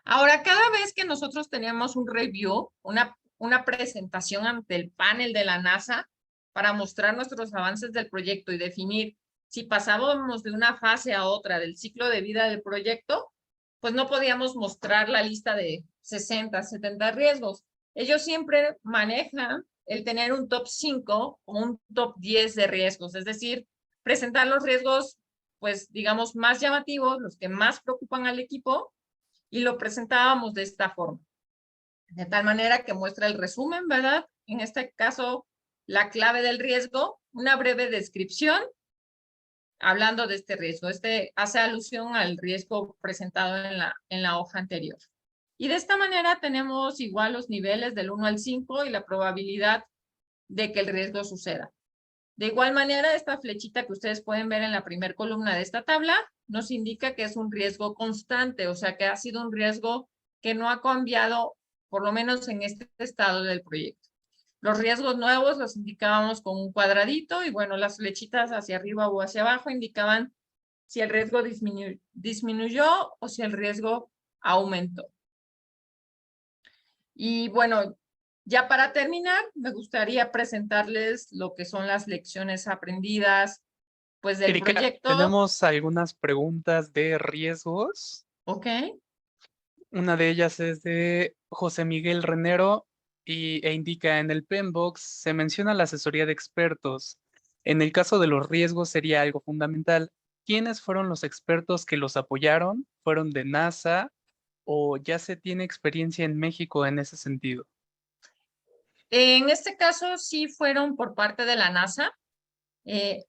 C: Ahora, cada vez que nosotros teníamos un review, una presentación ante el panel de la NASA para mostrar nuestros avances del proyecto y definir si pasábamos de una fase a otra del ciclo de vida del proyecto, pues no podíamos mostrar la lista de 60, 70 riesgos. Ellos siempre manejan el tener un top 5 o un top 10 de riesgos, es decir, presentar los riesgos, pues digamos, más llamativos, los que más preocupan al equipo, y lo presentábamos de esta forma. De tal manera que muestra el resumen, ¿verdad? En este caso, la clave del riesgo, una breve descripción, hablando de este riesgo. Este hace alusión al riesgo presentado en la hoja anterior. Y de esta manera tenemos igual los niveles del 1 al 5 y la probabilidad de que el riesgo suceda. De igual manera, esta flechita que ustedes pueden ver en la primera columna de esta tabla nos indica que es un riesgo constante, o sea que ha sido un riesgo que no ha cambiado, por lo menos en este estado del proyecto. Los riesgos nuevos los indicábamos con un cuadradito y bueno, las flechitas hacia arriba o hacia abajo indicaban si el riesgo disminuyó o si el riesgo aumentó. Y bueno, ya para terminar, me gustaría presentarles lo que son las lecciones aprendidas, pues del
B: Erika,
C: proyecto.
B: tenemos algunas preguntas de riesgos.
C: Ok.
B: Una de ellas es de José Miguel Renero e indica en el PMBOK se menciona la asesoría de expertos. En el caso de los riesgos sería algo fundamental. ¿Quiénes fueron los expertos que los apoyaron? ¿Fueron de NASA o ya se tiene experiencia en México en ese sentido?
C: En este caso sí fueron por parte de la NASA.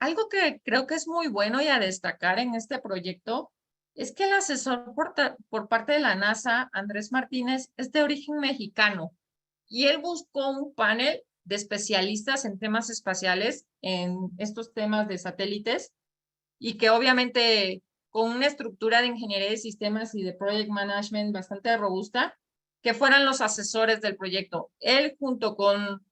C: Algo que creo que es muy bueno y a destacar en este proyecto es que el asesor por parte de la NASA, Andrés Martínez, es de origen mexicano y él buscó un panel de especialistas en temas espaciales, en estos temas de satélites, y que obviamente con una estructura de ingeniería de sistemas y de project management bastante robusta, que fueran los asesores del proyecto. Él junto con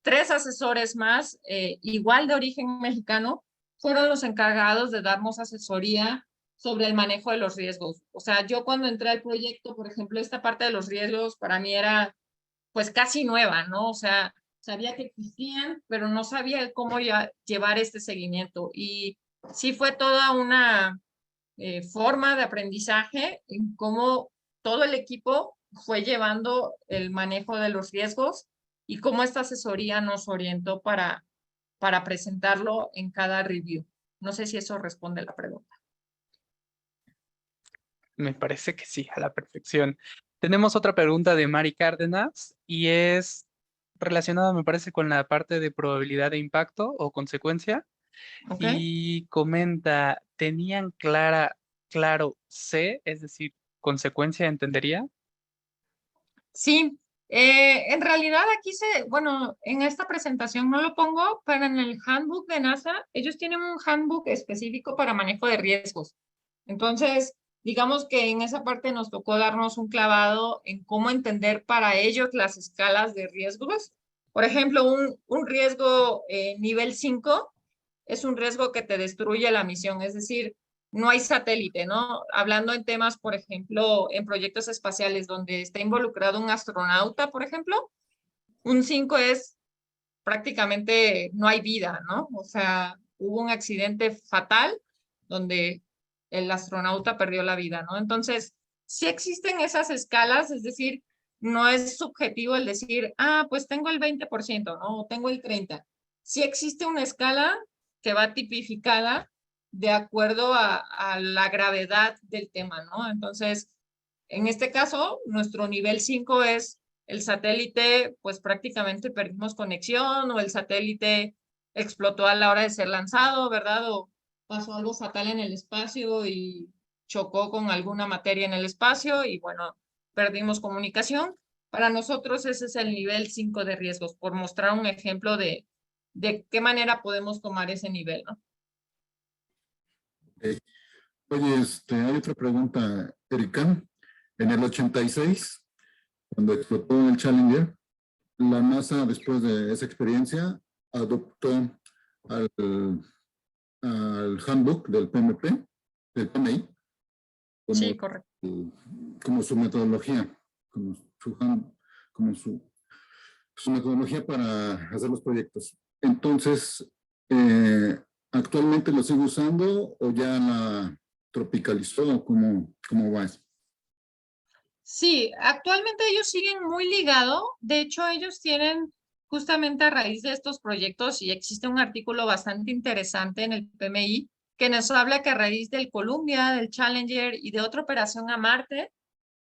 C: 3 asesores más, igual de origen mexicano, fueron los encargados de darnos asesoría sobre el manejo de los riesgos. O sea, yo cuando entré al proyecto, por ejemplo, esta parte de los riesgos para mí era pues casi nueva, ¿no? O sea, sabía que existían, pero no sabía cómo llevar este seguimiento. Y sí fue toda una forma de aprendizaje en cómo todo el equipo fue llevando el manejo de los riesgos y cómo esta asesoría nos orientó para presentarlo en cada review. No sé si eso responde a la pregunta.
B: Me parece que sí, a la perfección. Tenemos otra pregunta de Mari Cárdenas y es relacionada, me parece, con la parte de probabilidad de impacto o consecuencia. Y comenta, ¿tenían claro C, es decir, consecuencia, entendería?
C: Sí, en realidad aquí bueno, en esta presentación no lo pongo, pero en el handbook de NASA, ellos tienen un handbook específico para manejo de riesgos. Entonces, digamos que en esa parte nos tocó darnos un clavado en cómo entender para ellos las escalas de riesgos. Por ejemplo, un riesgo nivel 5 es un riesgo que te destruye la misión, es decir, no hay satélite, ¿no? Hablando en temas, por ejemplo, en proyectos espaciales donde está involucrado un astronauta, por ejemplo, un 5 es prácticamente no hay vida, ¿no? O sea, hubo un accidente fatal donde el astronauta perdió la vida, ¿no? Entonces, sí existen esas escalas, es decir, no es subjetivo el decir, pues tengo el 20%, ¿no? O tengo el 30%. Sí existe una escala que va tipificada de acuerdo a la gravedad del tema, ¿no? Entonces, en este caso, nuestro nivel 5 es el satélite, pues prácticamente perdimos conexión o el satélite explotó a la hora de ser lanzado, ¿verdad? O pasó algo fatal en el espacio y chocó con alguna materia en el espacio y bueno, perdimos comunicación. Para nosotros ese es el nivel 5 de riesgos, por mostrar un ejemplo de qué manera podemos tomar ese nivel, ¿no?
A: Okay. Oye, hay otra pregunta, Erika. En el 86, cuando explotó el Challenger, la NASA, después de esa experiencia, adoptó al handbook del PMP, del PMI, como,
C: sí, correcto.
A: Como su metodología, como su metodología para hacer los proyectos. Entonces, ¿actualmente lo sigue usando o ya la tropicalizó? ¿Cómo va eso?
C: Sí, actualmente ellos siguen muy ligados. De hecho, ellos tienen justamente a raíz de estos proyectos, y existe un artículo bastante interesante en el PMI que nos habla que a raíz del Columbia, del Challenger y de otra operación a Marte,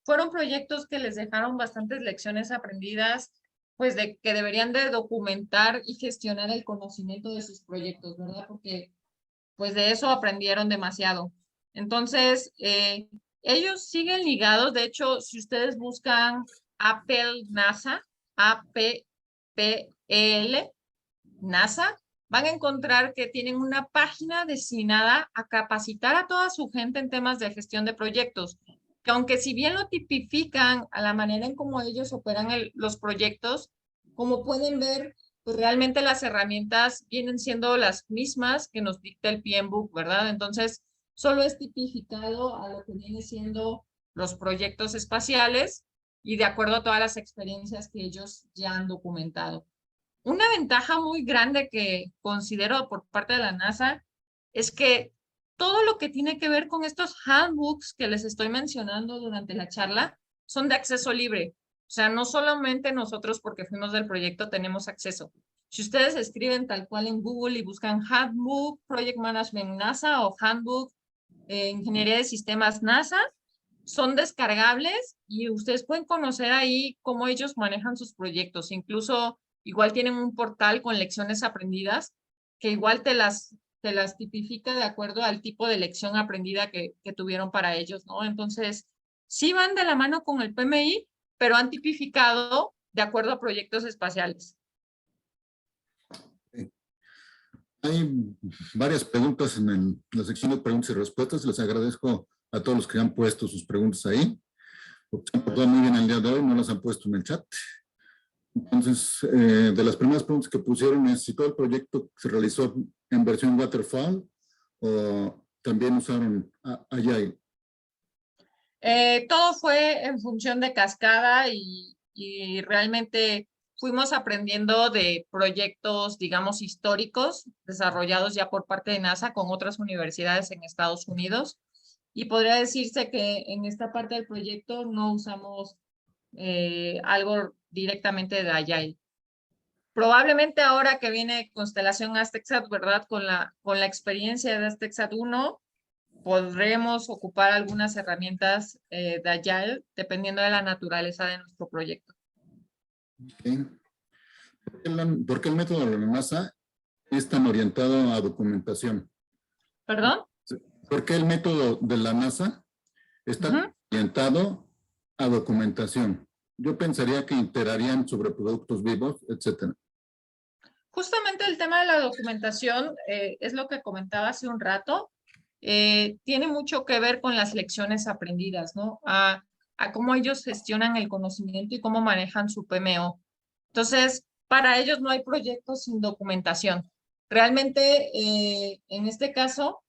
C: fueron proyectos que les dejaron bastantes lecciones aprendidas, pues de que deberían de documentar y gestionar el conocimiento de sus proyectos, ¿verdad? Porque pues de eso aprendieron demasiado. Entonces, ellos siguen ligados. De hecho, si ustedes buscan Apple NASA, APPEL, NASA, van a encontrar que tienen una página destinada a capacitar a toda su gente en temas de gestión de proyectos, que aunque si bien lo tipifican a la manera en cómo ellos operan los proyectos, como pueden ver, pues realmente las herramientas vienen siendo las mismas que nos dicta el PMBOK, ¿verdad? Entonces, solo es tipificado a lo que viene siendo los proyectos espaciales y de acuerdo a todas las experiencias que ellos ya han documentado. Una ventaja muy grande que considero por parte de la NASA es que todo lo que tiene que ver con estos handbooks que les estoy mencionando durante la charla son de acceso libre. O sea, no solamente nosotros porque fuimos del proyecto tenemos acceso. Si ustedes escriben tal cual en Google y buscan Handbook Project Management NASA o Handbook Ingeniería de Sistemas NASA, son descargables y ustedes pueden conocer ahí cómo ellos manejan sus proyectos. Incluso igual tienen un portal con lecciones aprendidas que igual te las tipifica de acuerdo al tipo de lección aprendida que tuvieron para ellos, ¿no? Entonces, sí van de la mano con el PMI, pero han tipificado de acuerdo a proyectos espaciales.
A: Hay varias preguntas en la sección de preguntas y respuestas. Les agradezco a todos los que han puesto sus preguntas ahí. Porque se han portado muy bien el día de hoy, no las han puesto en el chat. Entonces, de las primeras preguntas que pusieron es si todo el proyecto se realizó en versión waterfall o también usaron Agile.
C: Todo fue en función de cascada y realmente fuimos aprendiendo de proyectos, digamos, históricos desarrollados ya por parte de NASA con otras universidades en Estados Unidos. Y podría decirse que en esta parte del proyecto no usamos algo directamente de Agile. Probablemente ahora que viene Constelación Aztec-SAT, ¿verdad? Con la experiencia de Aztec-SAT 1, podremos ocupar algunas herramientas de Agile dependiendo de la naturaleza de nuestro proyecto.
A: Okay. ¿Por qué el método de la NASA es tan orientado a documentación?
C: ¿Perdón?
A: ¿Por qué el método de la NASA está orientado a documentación? Yo pensaría que iterarían sobre productos vivos, etcétera.
C: Justamente el tema de la documentación es lo que comentaba hace un rato. Tiene mucho que ver con las lecciones aprendidas, ¿no? A cómo ellos gestionan el conocimiento y cómo manejan su PMO. Entonces, para ellos no hay proyectos sin documentación. Realmente, en este caso,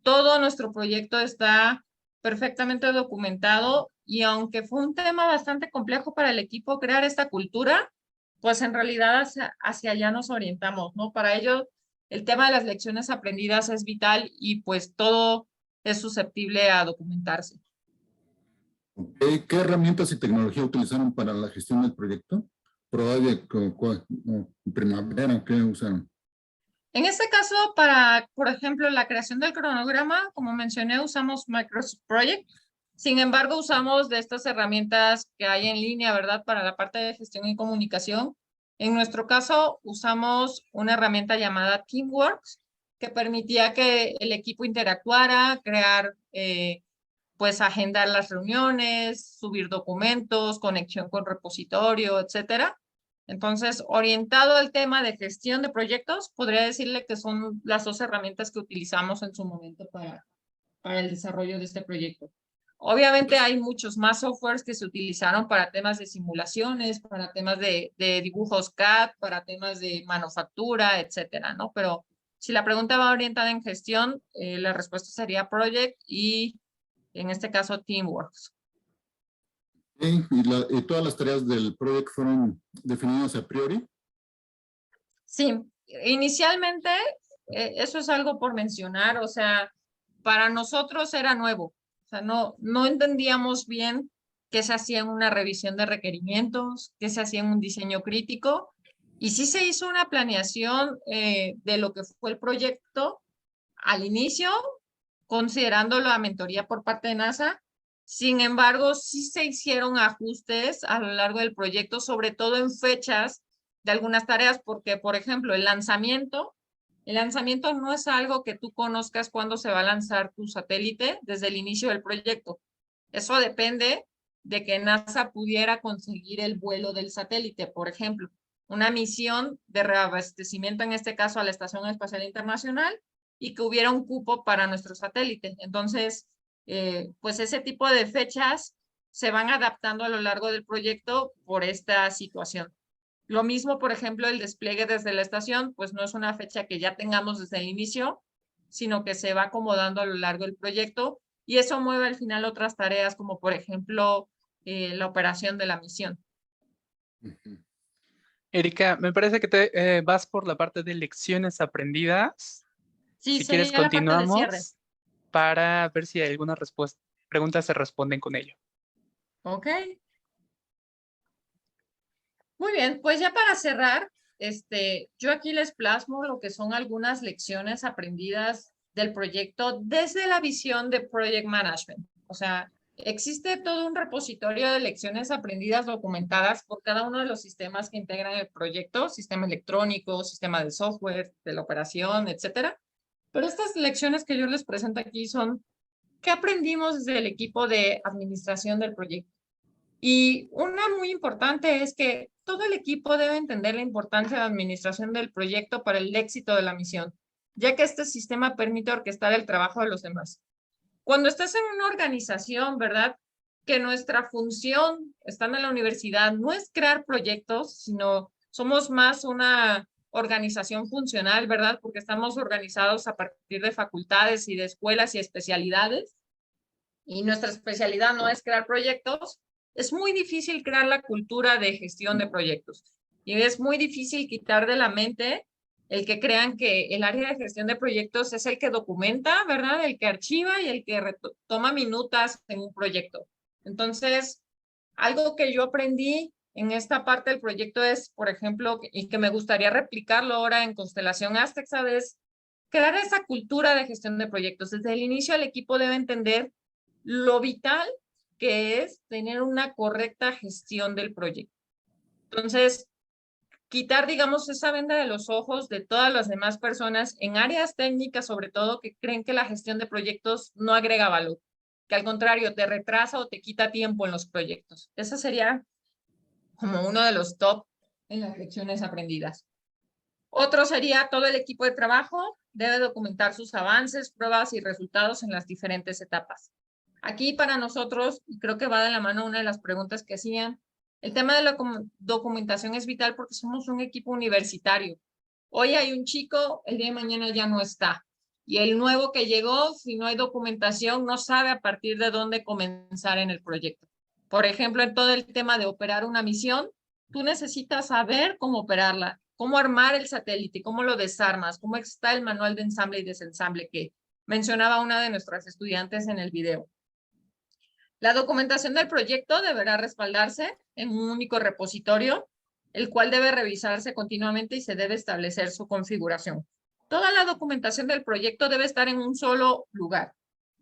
C: todo nuestro proyecto está perfectamente documentado y aunque fue un tema bastante complejo para el equipo crear esta cultura, pues en realidad hacia allá nos orientamos, ¿no? Para ello, el tema de las lecciones aprendidas es vital y pues todo es susceptible a documentarse.
A: Okay. ¿Qué herramientas y tecnología utilizaron para la gestión del proyecto? Project, Primavera, ¿qué usaron?
C: En este caso, para, por ejemplo, la creación del cronograma, como mencioné, usamos Microsoft Project. Sin embargo, usamos de estas herramientas que hay en línea, ¿verdad? Para la parte de gestión y comunicación. En nuestro caso, usamos una herramienta llamada Teamworks, que permitía que el equipo interactuara, crear, pues, agendar las reuniones, subir documentos, conexión con repositorio, etcétera. Entonces, orientado al tema de gestión de proyectos, podría decirle que son las dos herramientas que utilizamos en su momento para el desarrollo de este proyecto. Obviamente hay muchos más softwares que se utilizaron para temas de simulaciones, para temas de dibujos CAD, para temas de manufactura, etcétera, ¿no? Pero si la pregunta va orientada en gestión, la respuesta sería Project y en este caso Teamworks.
A: ¿Y todas las tareas del proyecto fueron definidas a priori?
C: Sí, inicialmente eso es algo por mencionar, o sea, para nosotros era nuevo, o sea, no entendíamos bien qué se hacía en una revisión de requerimientos, qué se hacía en un diseño crítico, y sí se hizo una planeación de lo que fue el proyecto al inicio, considerando la mentoría por parte de NASA. Sin embargo, sí se hicieron ajustes a lo largo del proyecto, sobre todo en fechas de algunas tareas, porque, por ejemplo, el lanzamiento no es algo que tú conozcas cuándo se va a lanzar tu satélite desde el inicio del proyecto. Eso depende de que NASA pudiera conseguir el vuelo del satélite, por ejemplo, una misión de reabastecimiento, en este caso a la Estación Espacial Internacional, y que hubiera un cupo para nuestro satélite. Entonces, pues ese tipo de fechas se van adaptando a lo largo del proyecto por esta situación. Lo mismo, por ejemplo, el despliegue desde la estación, pues no es una fecha que ya tengamos desde el inicio, sino que se va acomodando a lo largo del proyecto y eso mueve al final otras tareas como, por ejemplo, la operación de la misión.
B: Erika, me parece que te vas por la parte de lecciones aprendidas.
C: Sí,
B: si quieres,
C: la parte de cierre.
B: continuamos para ver si hay algunas preguntas se responden con ello.
C: Ok. Muy bien, pues ya para cerrar, yo aquí les plasmo lo que son algunas lecciones aprendidas del proyecto desde la visión de Project Management. O sea, Existe todo un repositorio de lecciones aprendidas documentadas por cada uno de los sistemas que integran el proyecto, sistema electrónico, sistema de software, de la operación, etcétera. Pero estas lecciones que yo les presento aquí son ¿qué aprendimos desde el equipo de administración del proyecto? Y una muy importante es que todo el equipo debe entender la importancia de la administración del proyecto para el éxito de la misión, ya que este sistema permite orquestar el trabajo de los demás. Cuando estás en una organización, ¿verdad? Que nuestra función, estando en la universidad, no es crear proyectos, sino somos más una organización funcional, ¿verdad? Porque estamos organizados a partir de facultades y de escuelas y especialidades. Y nuestra especialidad no es crear proyectos. Es muy difícil crear la cultura de gestión de proyectos. Y es muy difícil quitar de la mente el que crean que el área de gestión de proyectos es el que documenta, ¿verdad? El que archiva y el que toma minutas en un proyecto. Entonces, algo que yo aprendí en esta parte del proyecto es, por ejemplo, y que me gustaría replicarlo ahora en Constelación Aztexad, es crear esa cultura de gestión de proyectos. Desde el inicio el equipo debe entender lo vital que es tener una correcta gestión del proyecto. Entonces, quitar, digamos, esa venda de los ojos de todas las demás personas en áreas técnicas, sobre todo, que creen que la gestión de proyectos no agrega valor, que al contrario, te retrasa o te quita tiempo en los proyectos. Esa sería como uno de los top en las lecciones aprendidas. Otro sería todo el equipo de trabajo debe documentar sus avances, pruebas y resultados en las diferentes etapas. Aquí para nosotros, y creo que va de la mano una de las preguntas que hacían, el tema de la documentación es vital porque somos un equipo universitario. Hoy hay un chico, el día de mañana ya no está. Y el nuevo que llegó, si no hay documentación, no sabe a partir de dónde comenzar en el proyecto. Por ejemplo, en todo el tema de operar una misión, tú necesitas saber cómo operarla, cómo armar el satélite, cómo lo desarmas, cómo está el manual de ensamble y desensamble que mencionaba una de nuestras estudiantes en el video. La documentación del proyecto deberá respaldarse en un único repositorio, el cual debe revisarse continuamente y se debe establecer su configuración. Toda la documentación del proyecto debe estar en un solo lugar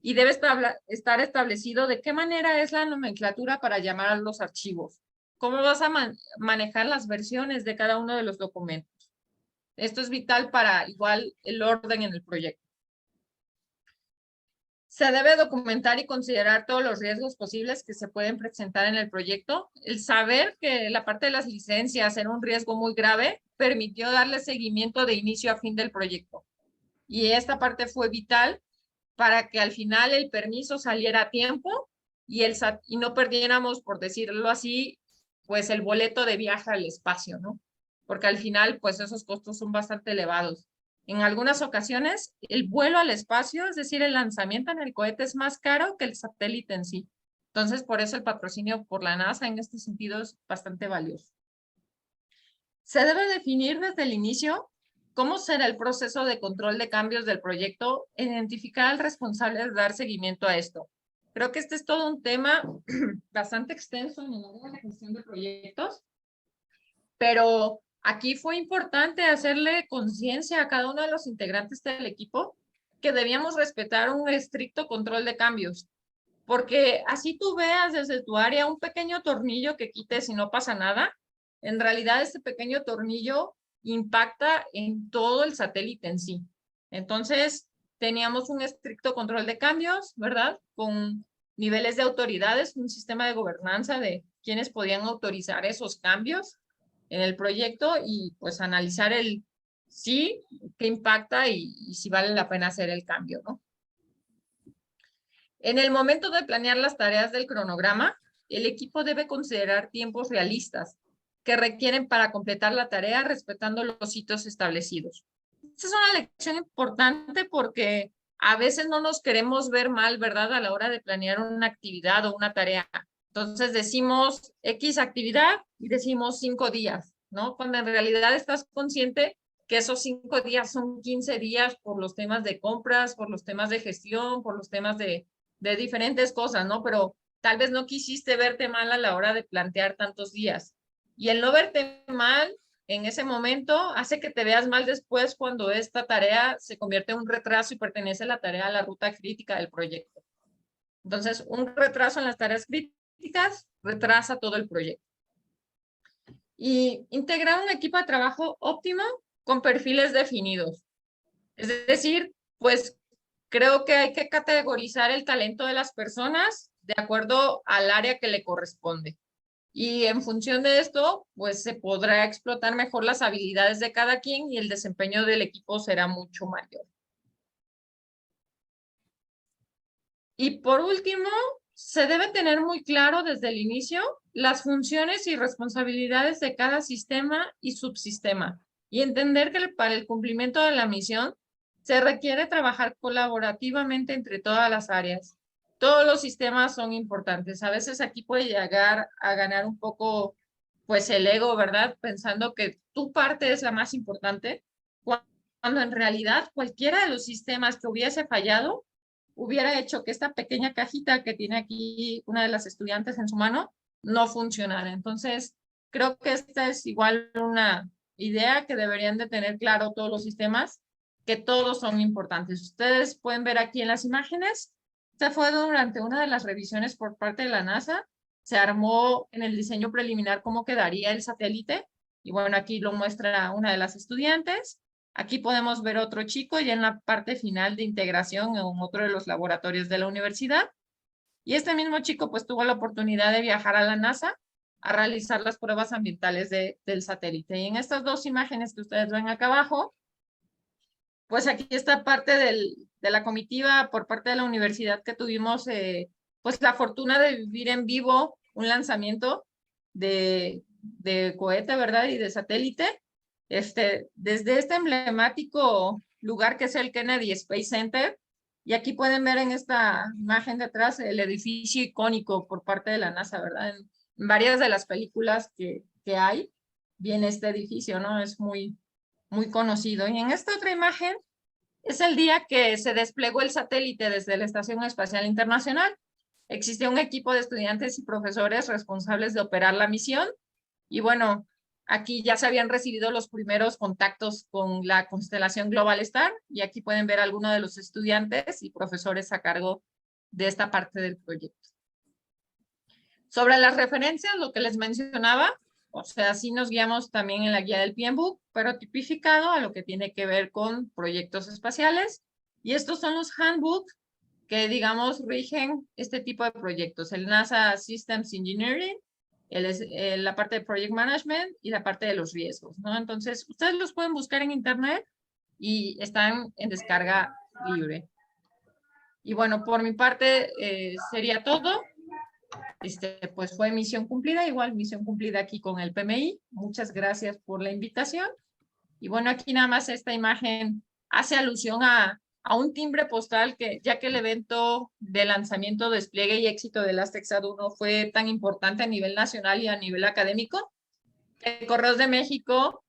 C: y debe estar establecido de qué manera es la nomenclatura para llamar a los archivos, cómo vas a manejar las versiones de cada uno de los documentos. Esto es vital para igual el orden en el proyecto. Se debe documentar y considerar todos los riesgos posibles que se pueden presentar en el proyecto. El saber que la parte de las licencias era un riesgo muy grave permitió darle seguimiento de inicio a fin del proyecto. Y esta parte fue vital para que al final el permiso saliera a tiempo y no perdiéramos, por decirlo así, pues el boleto de viaje al espacio, ¿no? Porque al final, pues esos costos son bastante elevados. En algunas ocasiones, el vuelo al espacio, es decir, el lanzamiento en el cohete es más caro que el satélite en sí. Entonces, por eso el patrocinio por la NASA en este sentido es bastante valioso. Se debe definir desde el inicio cómo será el proceso de control de cambios del proyecto e identificar al responsable de dar seguimiento a esto. Creo que este es todo un tema bastante extenso en el área de la gestión de proyectos, pero aquí fue importante hacerle conciencia a cada uno de los integrantes del equipo que debíamos respetar un estricto control de cambios, porque así tú veas desde tu área un pequeño tornillo que quites y no pasa nada, en realidad este pequeño tornillo impacta en todo el satélite en sí. Entonces, teníamos un estricto control de cambios, ¿verdad? Con niveles de autoridades, un sistema de gobernanza de quienes podían autorizar esos cambios en el proyecto y pues analizar el sí, qué impacta y si vale la pena hacer el cambio, ¿no? En el momento de planear las tareas del cronograma, el equipo debe considerar tiempos realistas que requieren para completar la tarea respetando los hitos establecidos. Esta es una lección importante porque a veces no nos queremos ver mal, ¿verdad? A la hora de planear una actividad o una tarea. Entonces decimos X actividad y decimos 5 días, ¿no? Cuando en realidad estás consciente que esos 5 días son 15 días por los temas de compras, por los temas de gestión, por los temas de diferentes cosas, ¿no? Pero tal vez no quisiste verte mal a la hora de plantear tantos días. Y el no verte mal en ese momento hace que te veas mal después cuando esta tarea se convierte en un retraso y pertenece a la tarea a la ruta crítica del proyecto. Entonces, un retraso en las tareas críticas retrasa todo el proyecto. Y integrar un equipo de trabajo óptimo con perfiles definidos. Es decir, pues creo que hay que categorizar el talento de las personas de acuerdo al área que le corresponde. Y en función de esto, pues se podrá explotar mejor las habilidades de cada quien y el desempeño del equipo será mucho mayor. Y por último, se debe tener muy claro desde el inicio las funciones y responsabilidades de cada sistema y subsistema y entender que para el cumplimiento de la misión se requiere trabajar colaborativamente entre todas las áreas. Todos los sistemas son importantes. A veces aquí puede llegar a ganar un poco pues el ego, ¿verdad? Pensando que tu parte es la más importante, cuando en realidad cualquiera de los sistemas que hubiese fallado hubiera hecho que esta pequeña cajita que tiene aquí una de las estudiantes en su mano no funcionara. Entonces, creo que esta es igual una idea que deberían de tener claro todos los sistemas, que todos son importantes. Ustedes pueden ver aquí en las imágenes, esta fue durante una de las revisiones por parte de la NASA, se armó en el diseño preliminar cómo quedaría el satélite, y bueno, aquí lo muestra una de las estudiantes. Aquí podemos ver otro chico ya en la parte final de integración en otro de los laboratorios de la universidad. Y este mismo chico pues tuvo la oportunidad de viajar a la NASA a realizar las pruebas ambientales del satélite. Y en estas dos imágenes que ustedes ven acá abajo, pues aquí está parte de la comitiva por parte de la universidad que tuvimos pues la fortuna de vivir en vivo un lanzamiento de cohete, ¿verdad? Y de satélite. Desde este emblemático lugar que es el Kennedy Space Center, y aquí pueden ver en esta imagen de atrás el edificio icónico por parte de la NASA, ¿verdad? En varias de las películas que hay, viene este edificio, ¿no? Es muy conocido. Y en esta otra imagen es el día que se desplegó el satélite desde la Estación Espacial Internacional. Existió un equipo de estudiantes y profesores responsables de operar la misión, y bueno, aquí ya se habían recibido los primeros contactos con la constelación Global Star y aquí pueden ver algunos de los estudiantes y profesores a cargo de esta parte del proyecto. Sobre las referencias, lo que les mencionaba, o sea, sí nos guiamos también en la guía del PMBOK, pero tipificado a lo que tiene que ver con proyectos espaciales. Y estos son los handbooks que, digamos, rigen este tipo de proyectos. El NASA Systems Engineering, la parte de Project Management y la parte de los riesgos, ¿no? Entonces, ustedes los pueden buscar en internet y están en descarga libre. Y bueno, por mi parte sería todo. Pues fue misión cumplida, igual misión cumplida aquí con el PMI. Muchas gracias por la invitación. Y bueno, aquí nada más esta imagen hace alusión a un timbre postal que, ya que el evento de lanzamiento, despliegue y éxito del ASTEXAT 1 fue tan importante a nivel nacional y a nivel académico, el Correos de México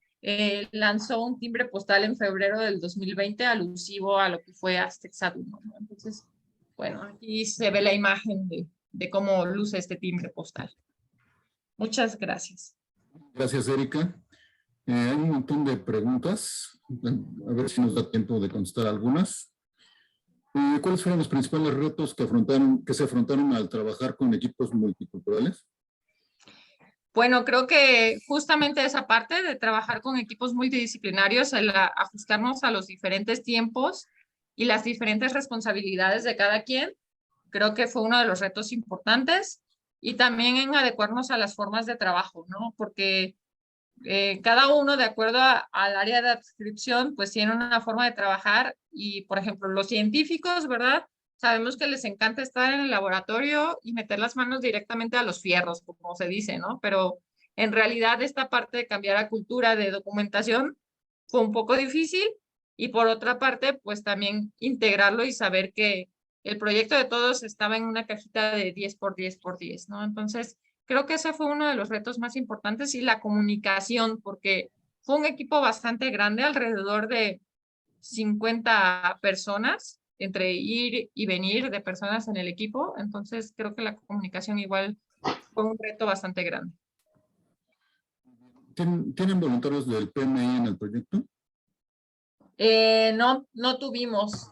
C: lanzó un timbre postal en febrero del 2020 alusivo a lo que fue ASTEXAT 1, ¿no? Entonces, bueno, aquí se ve la imagen de cómo luce este timbre postal. Muchas gracias.
A: Gracias, Erika. Hay un montón de preguntas. A ver si nos da tiempo de contestar algunas. ¿Cuáles fueron los principales retos que se afrontaron al trabajar con equipos multiculturales?
C: Bueno, creo que justamente esa parte de trabajar con equipos multidisciplinarios, el ajustarnos a los diferentes tiempos y las diferentes responsabilidades de cada quien, creo que fue uno de los retos importantes, y también en adecuarnos a las formas de trabajo, ¿no? Porque cada uno, de acuerdo al área de adscripción, pues tiene una forma de trabajar y, por ejemplo, los científicos, ¿verdad? Sabemos que les encanta estar en el laboratorio y meter las manos directamente a los fierros, como se dice, ¿no? Pero en realidad esta parte de cambiar la cultura de documentación fue un poco difícil, y por otra parte, pues también integrarlo y saber que el proyecto de todos estaba en una cajita de 10 por 10 por 10, ¿no? Entonces, creo que ese fue uno de los retos más importantes, y la comunicación, porque fue un equipo bastante grande, alrededor de 50 personas, entre ir y venir de personas en el equipo. Entonces, creo que la comunicación igual fue un reto bastante grande.
A: ¿Tienen voluntarios del PMI en el proyecto?
C: No tuvimos.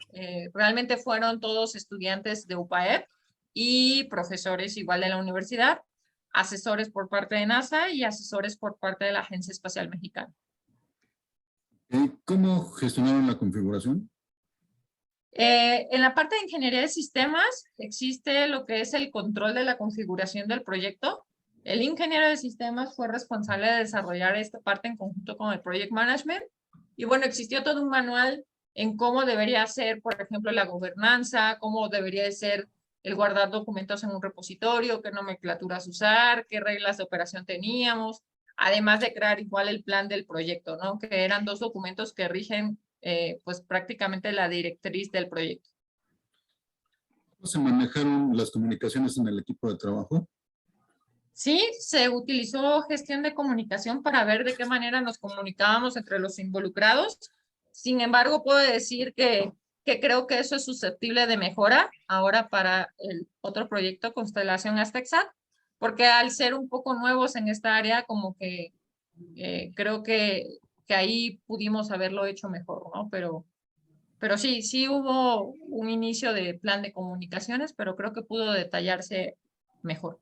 C: Realmente fueron todos estudiantes de UPAEP, y profesores igual de la universidad, asesores por parte de NASA y asesores por parte de la Agencia Espacial Mexicana.
A: ¿Cómo gestionaron la configuración?
C: En la parte de ingeniería de sistemas existe lo que es el control de la configuración del proyecto. El ingeniero de sistemas fue responsable de desarrollar esta parte en conjunto con el Project Management. Y bueno, existió todo un manual en cómo debería ser, por ejemplo, la gobernanza, cómo debería de ser el guardar documentos en un repositorio, qué nomenclaturas usar, qué reglas de operación teníamos, además de crear igual el plan del proyecto, ¿no? Que eran 2 documentos que rigen pues prácticamente la directriz del proyecto.
A: ¿Cómo se manejaron las comunicaciones en el equipo de trabajo?
C: Sí, se utilizó gestión de comunicación para ver de qué manera nos comunicábamos entre los involucrados. Sin embargo, puedo decir que creo que eso es susceptible de mejora ahora para el otro proyecto, Constelación Aztec-SAT, porque al ser un poco nuevos en esta área, como que creo que ahí pudimos haberlo hecho mejor, ¿no? Pero sí hubo un inicio de plan de comunicaciones, pero creo que pudo detallarse mejor.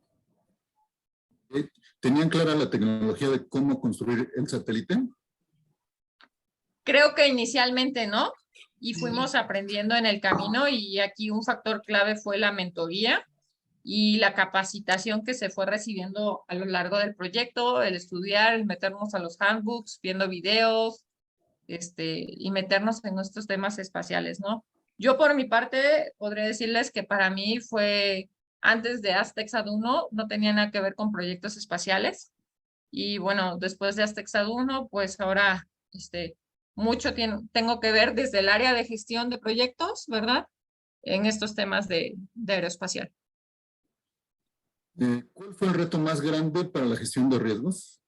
A: ¿Tenían clara la tecnología de cómo construir el satélite?
C: Creo que inicialmente no, y fuimos aprendiendo en el camino, y aquí un factor clave fue la mentoría y la capacitación que se fue recibiendo a lo largo del proyecto, el estudiar, el meternos a los handbooks, viendo videos, y meternos en nuestros temas espaciales, ¿no? Yo por mi parte podría decirles que para mí fue, antes de Aztec-SAT 1, no tenía nada que ver con proyectos espaciales, y bueno, después de Aztec-SAT 1, pues ahora, mucho tengo que ver desde el área de gestión de proyectos, ¿verdad? En estos temas de aeroespacial.
A: ¿Cuál fue el reto más grande para la gestión de riesgos?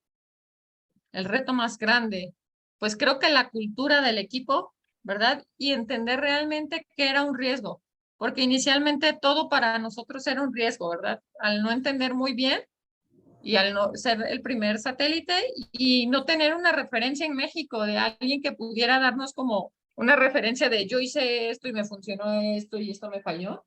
C: El reto más grande, pues creo que la cultura del equipo, ¿verdad? Y entender realmente que era un riesgo, porque inicialmente todo para nosotros era un riesgo, ¿verdad? Al no entender muy bien y al no ser el primer satélite y no tener una referencia en México de alguien que pudiera darnos como una referencia de yo hice esto y me funcionó esto y esto me falló.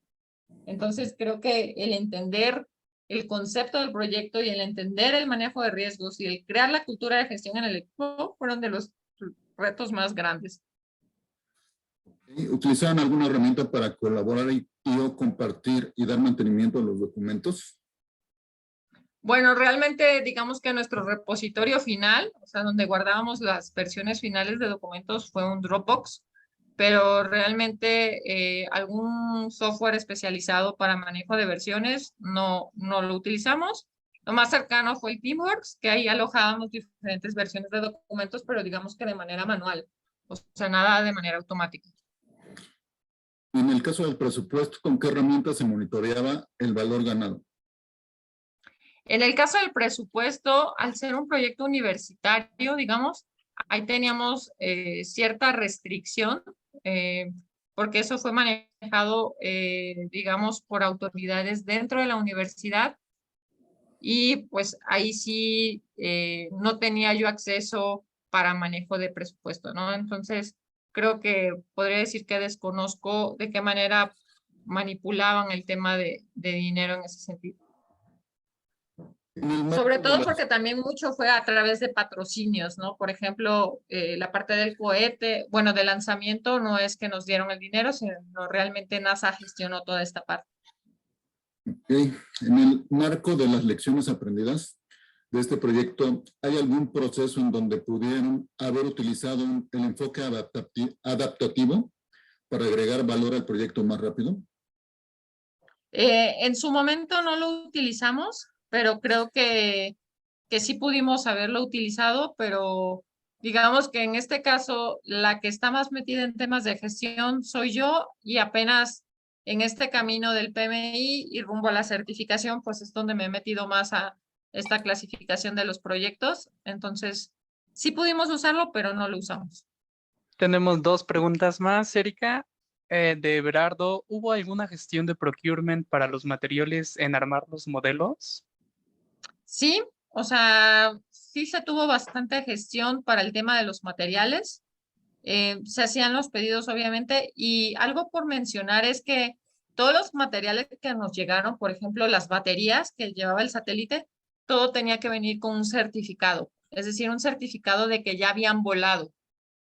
C: Entonces creo que el entender el concepto del proyecto y el entender el manejo de riesgos y el crear la cultura de gestión en el equipo fueron de los retos más grandes.
A: ¿Utilizaban alguna herramienta para colaborar o compartir y dar mantenimiento a los documentos?
C: Bueno, realmente digamos que nuestro repositorio final, o sea, donde guardábamos las versiones finales de documentos fue un Dropbox, pero realmente algún software especializado para manejo de versiones no lo utilizamos. Lo más cercano fue el Teamworks, que ahí alojábamos diferentes versiones de documentos, pero digamos que de manera manual, o sea, nada de manera automática.
A: En el caso del presupuesto, ¿con qué herramienta se monitoreaba el valor ganado?
C: En el caso del presupuesto, al ser un proyecto universitario, digamos, ahí teníamos cierta restricción, porque eso fue manejado, digamos, por autoridades dentro de la universidad, y pues ahí sí no tenía yo acceso para manejo de presupuesto, ¿no? Entonces, creo que podría decir que desconozco de qué manera manipulaban el tema de dinero en ese sentido. Sobre todo porque también mucho fue a través de patrocinios, ¿no? Por ejemplo, la parte del cohete, bueno, de lanzamiento no es que nos dieron el dinero, sino realmente NASA gestionó toda esta parte.
A: Okay. En el marco de las lecciones aprendidas de este proyecto, ¿hay algún proceso en donde pudieron haber utilizado el enfoque adaptativo para agregar valor al proyecto más rápido?
C: En su momento no lo utilizamos, pero creo que sí pudimos haberlo utilizado, pero digamos que en este caso la que está más metida en temas de gestión soy yo, y apenas en este camino del PMI y rumbo a la certificación, pues es donde me he metido más a esta clasificación de los proyectos. Entonces, sí pudimos usarlo, pero no lo usamos.
B: Tenemos 2 preguntas más, Erika. De Everardo, ¿hubo alguna gestión de procurement para los materiales en armar los modelos?
C: Sí, o sea, sí se tuvo bastante gestión para el tema de los materiales. Se hacían los pedidos, obviamente, y algo por mencionar es que todos los materiales que nos llegaron, por ejemplo, las baterías que llevaba el satélite, todo tenía que venir con un certificado, es decir, un certificado de que ya habían volado.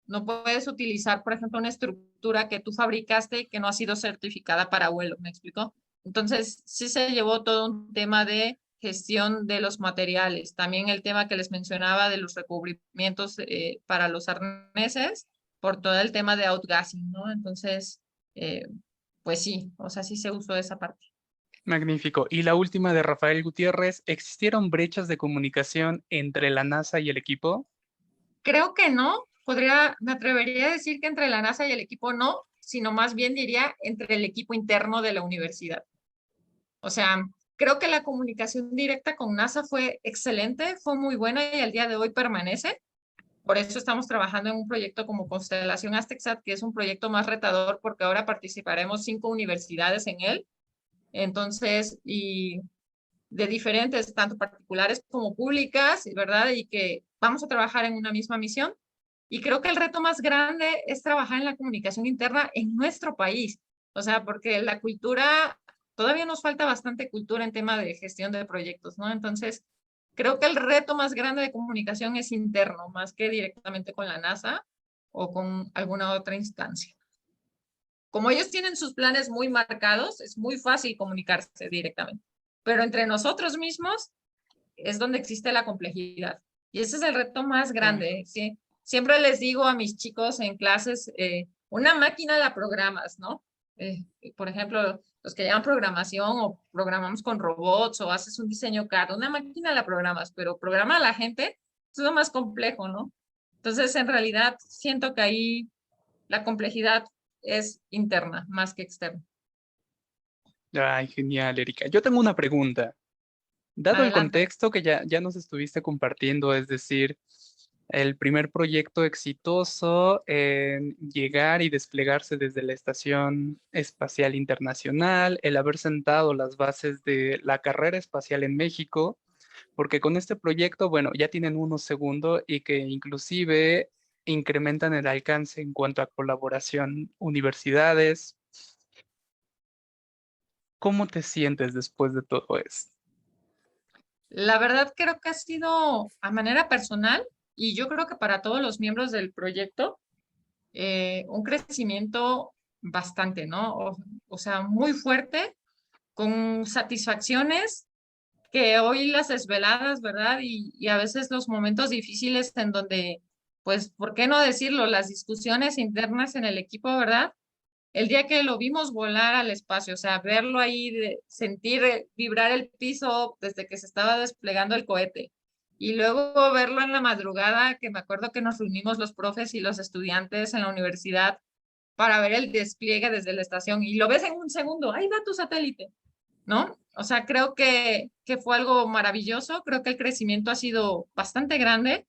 C: No puedes utilizar, por ejemplo, una estructura que tú fabricaste y que no ha sido certificada para vuelo, ¿me explico? Entonces, sí se llevó todo un tema de gestión de los materiales. También el tema que les mencionaba de los recubrimientos para los arneses, por todo el tema de outgassing, ¿no? Entonces, pues sí, o sea, sí se usó esa parte.
B: Magnífico. Y la última de Rafael Gutiérrez, ¿existieron brechas de comunicación entre la NASA y el equipo?
C: Creo que no, me atrevería a decir que entre la NASA y el equipo no, sino más bien diría entre el equipo interno de la universidad. O sea, creo que la comunicación directa con NASA fue excelente, fue muy buena y al día de hoy permanece. Por eso estamos trabajando en un proyecto como Constelación Aztecsat, que es un proyecto más retador porque ahora participaremos 5 universidades en él. Entonces, y de diferentes, tanto particulares como públicas, ¿verdad? Y que vamos a trabajar en una misma misión. Y creo que el reto más grande es trabajar en la comunicación interna en nuestro país. O sea, porque la cultura, todavía nos falta bastante cultura en tema de gestión de proyectos, ¿no? Entonces, creo que el reto más grande de comunicación es interno, más que directamente con la NASA o con alguna otra instancia. Como ellos tienen sus planes muy marcados, es muy fácil comunicarse directamente. Pero entre nosotros mismos es donde existe la complejidad. Y ese es el reto más grande, ¿sí? Siempre les digo a mis chicos en clases, una máquina la programas, ¿no? Por ejemplo, los que llevan programación o programamos con robots o haces un diseño CAD, una máquina la programas, pero programa a la gente es lo más complejo, ¿no? Entonces, en realidad, siento que ahí la complejidad es interna más que externa.
B: Ay, genial, Erika. Yo tengo una pregunta. Dado el
C: Adelante.
B: contexto que ya nos estuviste compartiendo, es decir, el primer proyecto exitoso en llegar y desplegarse desde la Estación Espacial Internacional, el haber sentado las bases de la carrera espacial en México, porque con este proyecto, bueno, ya tienen uno segundo y que inclusive incrementan el alcance en cuanto a colaboración universidades. ¿Cómo te sientes después de todo esto?
C: La verdad creo que ha sido a manera personal y yo creo que para todos los miembros del proyecto un crecimiento bastante, ¿no? O sea, muy fuerte, con satisfacciones que hoy las desveladas, ¿verdad? Y a veces los momentos difíciles en donde, pues, ¿por qué no decirlo? Las discusiones internas en el equipo, ¿verdad? El día que lo vimos volar al espacio, o sea, verlo ahí, sentir vibrar el piso desde que se estaba desplegando el cohete. Y luego verlo en la madrugada, que me acuerdo que nos reunimos los profes y los estudiantes en la universidad para ver el despliegue desde la estación. Y lo ves en un segundo, ahí va tu satélite, ¿no? O sea, creo que fue algo maravilloso. Creo que el crecimiento ha sido bastante grande.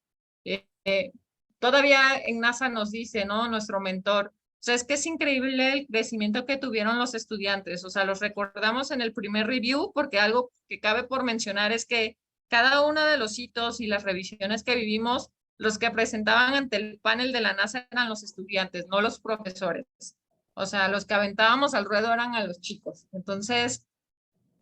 C: Todavía en NASA nos dice, ¿no? Nuestro mentor, o sea, es que es increíble el crecimiento que tuvieron los estudiantes. O sea, los recordamos en el primer review porque algo que cabe por mencionar es que cada uno de los hitos y las revisiones que vivimos, los que presentaban ante el panel de la NASA eran los estudiantes, no los profesores. O sea, los que aventábamos al ruedo eran a los chicos. Entonces,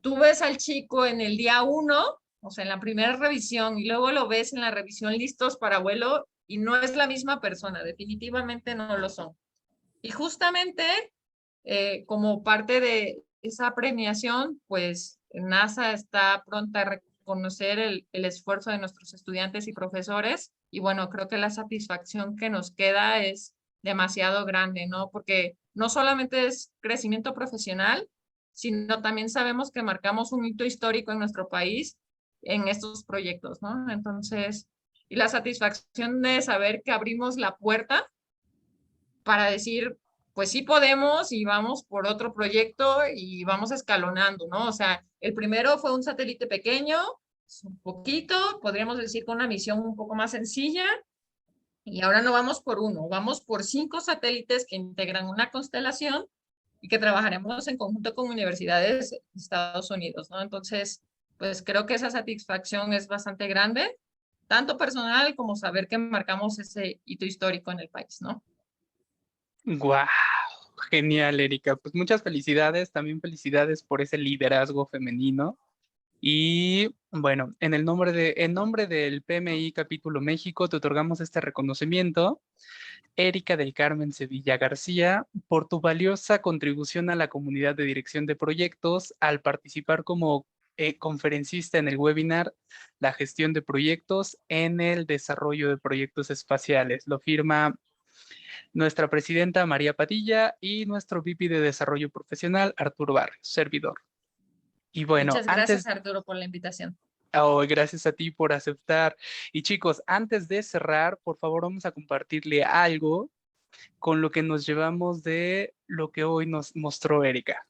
C: tú ves al chico en el día 1, o sea, en la primera revisión, y luego lo ves en la revisión listos para vuelo, y no es la misma persona, definitivamente no lo son. Y justamente como parte de esa premiación, pues NASA está pronta a reconocer el esfuerzo de nuestros estudiantes y profesores. Y bueno, creo que la satisfacción que nos queda es demasiado grande, ¿no? Porque no solamente es crecimiento profesional, sino también sabemos que marcamos un hito histórico en nuestro país en estos proyectos, ¿no? Entonces, y la satisfacción de saber que abrimos la puerta para decir, pues sí podemos y vamos por otro proyecto y vamos escalonando, ¿no? O sea, el primero fue un satélite pequeño, un poquito, podríamos decir con una misión un poco más sencilla, y ahora no vamos por uno, vamos por 5 satélites que integran una constelación y que trabajaremos en conjunto con universidades de Estados Unidos, ¿no? Entonces, pues creo que esa satisfacción es bastante grande, tanto personal como saber que marcamos ese hito histórico en el país, ¿no?
B: ¡Guau! Genial, Erika. Pues muchas felicidades, también felicidades por ese liderazgo femenino. Y bueno, en nombre del PMI Capítulo México, te otorgamos este reconocimiento, Erika del Carmen Sevilla García, por tu valiosa contribución a la comunidad de dirección de proyectos al participar como conferencista en el webinar La gestión de proyectos en el desarrollo de proyectos espaciales. Lo firma nuestra presidenta María Padilla y nuestro VP de Desarrollo Profesional, Arturo Barrios, servidor. Y bueno,
C: Muchas gracias, Arturo, por la invitación.
B: Gracias a ti por aceptar. Y chicos, antes de cerrar, por favor, vamos a compartirle algo con lo que nos llevamos de lo que hoy nos mostró Erika.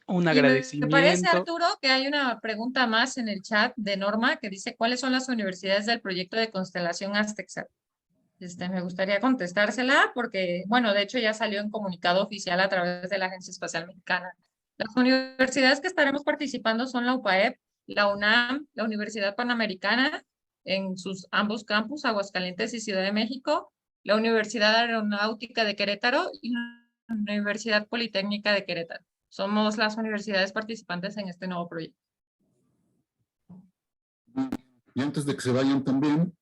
B: Un agradecimiento.
C: Me parece, Arturo, que hay una pregunta más en el chat de Norma que dice, ¿cuáles son las universidades del proyecto de constelación Aztec-SAT? Me gustaría contestársela porque, bueno, de hecho ya salió en comunicado oficial a través de la Agencia Espacial Mexicana. Las universidades que estaremos participando son la UPAEP, la UNAM, la Universidad Panamericana, en sus ambos campus, Aguascalientes y Ciudad de México, la Universidad Aeronáutica de Querétaro y la Universidad Politécnica de Querétaro. Somos las universidades participantes en este nuevo proyecto.
A: Y antes de que se vayan también,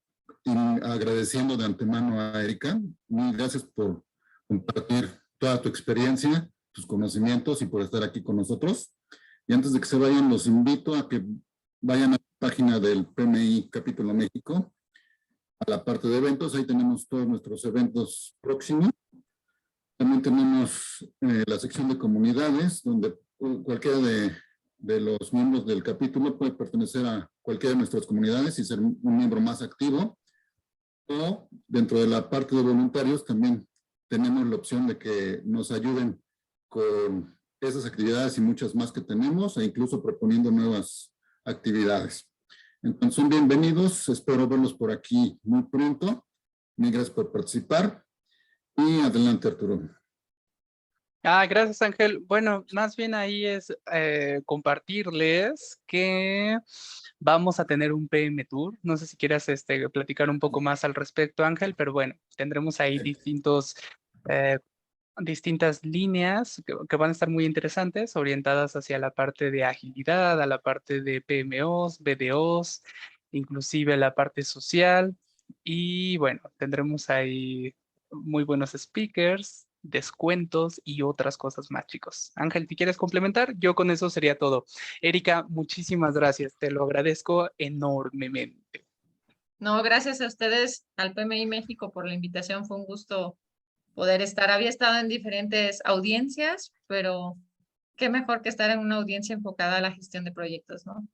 A: y agradeciendo de antemano a Erika, mil gracias por compartir toda tu experiencia, tus conocimientos y por estar aquí con nosotros. Y antes de que se vayan, los invito a que vayan a la página del PMI Capítulo México, a la parte de eventos. Ahí tenemos todos nuestros eventos próximos. También tenemos la sección de comunidades, donde cualquiera de los miembros del capítulo puede pertenecer a cualquiera de nuestras comunidades y ser un miembro más activo. O dentro de la parte de voluntarios también tenemos la opción de que nos ayuden con esas actividades y muchas más que tenemos, e incluso proponiendo nuevas actividades. Entonces son bienvenidos, espero verlos por aquí muy pronto. Mil gracias por participar. Y adelante, Arturo.
B: Gracias, Ángel. Bueno, más bien ahí es compartirles que vamos a tener un PM Tour. No sé si quieras platicar un poco más al respecto, Ángel, pero bueno, tendremos ahí distintas líneas que van a estar muy interesantes, orientadas hacia la parte de agilidad, a la parte de PMOs, BDOs, inclusive la parte social. Y bueno, tendremos ahí muy buenos speakers, descuentos y otras cosas más, chicos. Ángel, si quieres complementar, yo con eso sería todo. Erika, muchísimas gracias, te lo agradezco enormemente.
C: No, gracias a ustedes, al PMI México, por la invitación. Fue un gusto poder estar. Había estado en diferentes audiencias, pero qué mejor que estar en una audiencia enfocada a la gestión de proyectos, ¿no?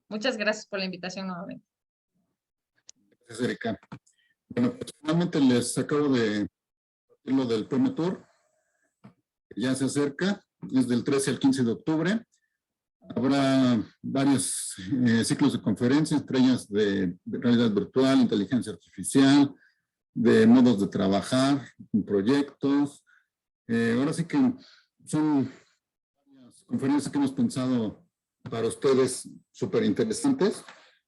C: Muchas gracias por la invitación nuevamente.
A: Gracias, Erika. Bueno, personalmente les acabo de decir lo del PM Tour, que ya se acerca, es del 13 al 15 de octubre. Habrá varios ciclos de conferencias, entre ellas de realidad virtual, inteligencia artificial, de modos de trabajar, proyectos. Ahora sí que son varias conferencias que hemos pensado para ustedes súper interesantes.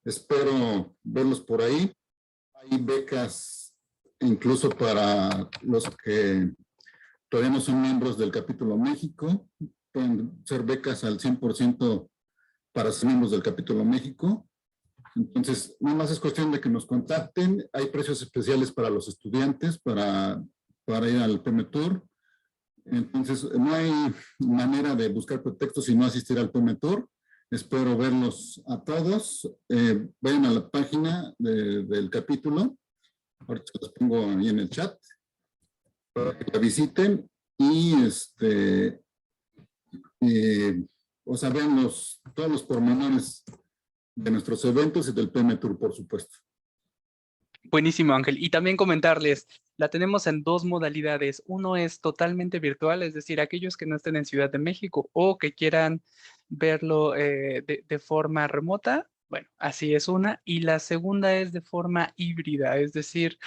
A: Espero verlos por ahí. Hay becas incluso para los que todavía no son miembros del Capítulo México. Pueden ser becas al 100% para ser miembros del Capítulo México. Entonces, nada más es cuestión de que nos contacten. Hay precios especiales para los estudiantes para ir al PM Tour. Entonces, no hay manera de buscar pretextos y no asistir al PM Tour. Espero verlos a todos. Vayan a la página del capítulo. Ahorita se los pongo ahí en el chat para que la visiten y vean todos los pormenores de nuestros eventos y del PM Tour, por supuesto.
B: Buenísimo, Ángel. Y también comentarles, la tenemos en dos modalidades. Uno es totalmente virtual, es decir, aquellos que no estén en Ciudad de México o que quieran verlo de forma remota, Bueno, así es una. Y la segunda es de forma híbrida, es decir,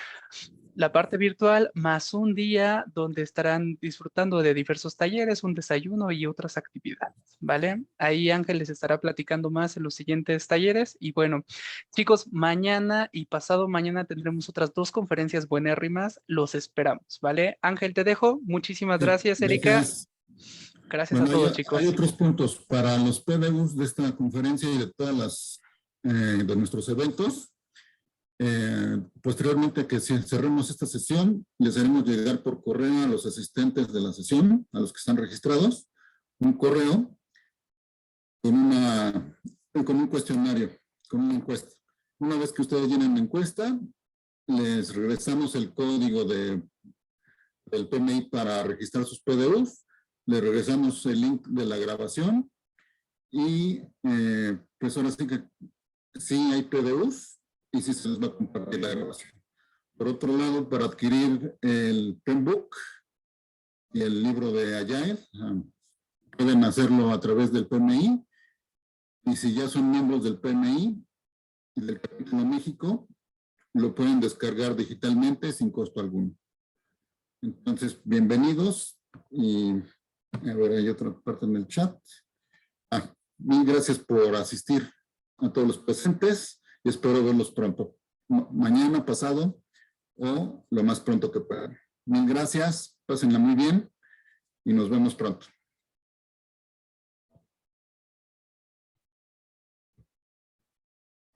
B: la parte virtual más un día donde estarán disfrutando de diversos talleres, un desayuno y otras actividades, ¿vale? Ahí Ángel les estará platicando más en los siguientes talleres. Y bueno, chicos, mañana y pasado mañana tendremos otras 2 conferencias buenérrimas. Los esperamos, ¿vale? Ángel, te dejo. Muchísimas gracias, Erika.
A: Gracias.
B: Gracias
A: Bueno,
B: a todos, chicos.
A: hay otros puntos para los PDUs de esta conferencia y de todas las de nuestros eventos. Posteriormente que si cerremos esta sesión, les haremos llegar por correo a los asistentes de la sesión, a los que están registrados, un correo con un cuestionario, con una encuesta. Una vez que ustedes llenen la encuesta, les regresamos el código del PMI para registrar sus PDUs, les regresamos el link de la grabación y pues ahora sí que sí hay PDUs y sí se les va a compartir la grabación. Por otro lado, para adquirir el Penbook y el libro de Agile, pueden hacerlo a través del PMI. Y si ya son miembros del PMI y del capítulo México, lo pueden descargar digitalmente sin costo alguno. Entonces, bienvenidos. Y a ver, hay otra parte en el chat. Mil gracias por asistir a todos los presentes y espero verlos pronto. Mañana, pasado o lo más pronto que puedan. Mil gracias, pásenla muy bien y nos vemos pronto.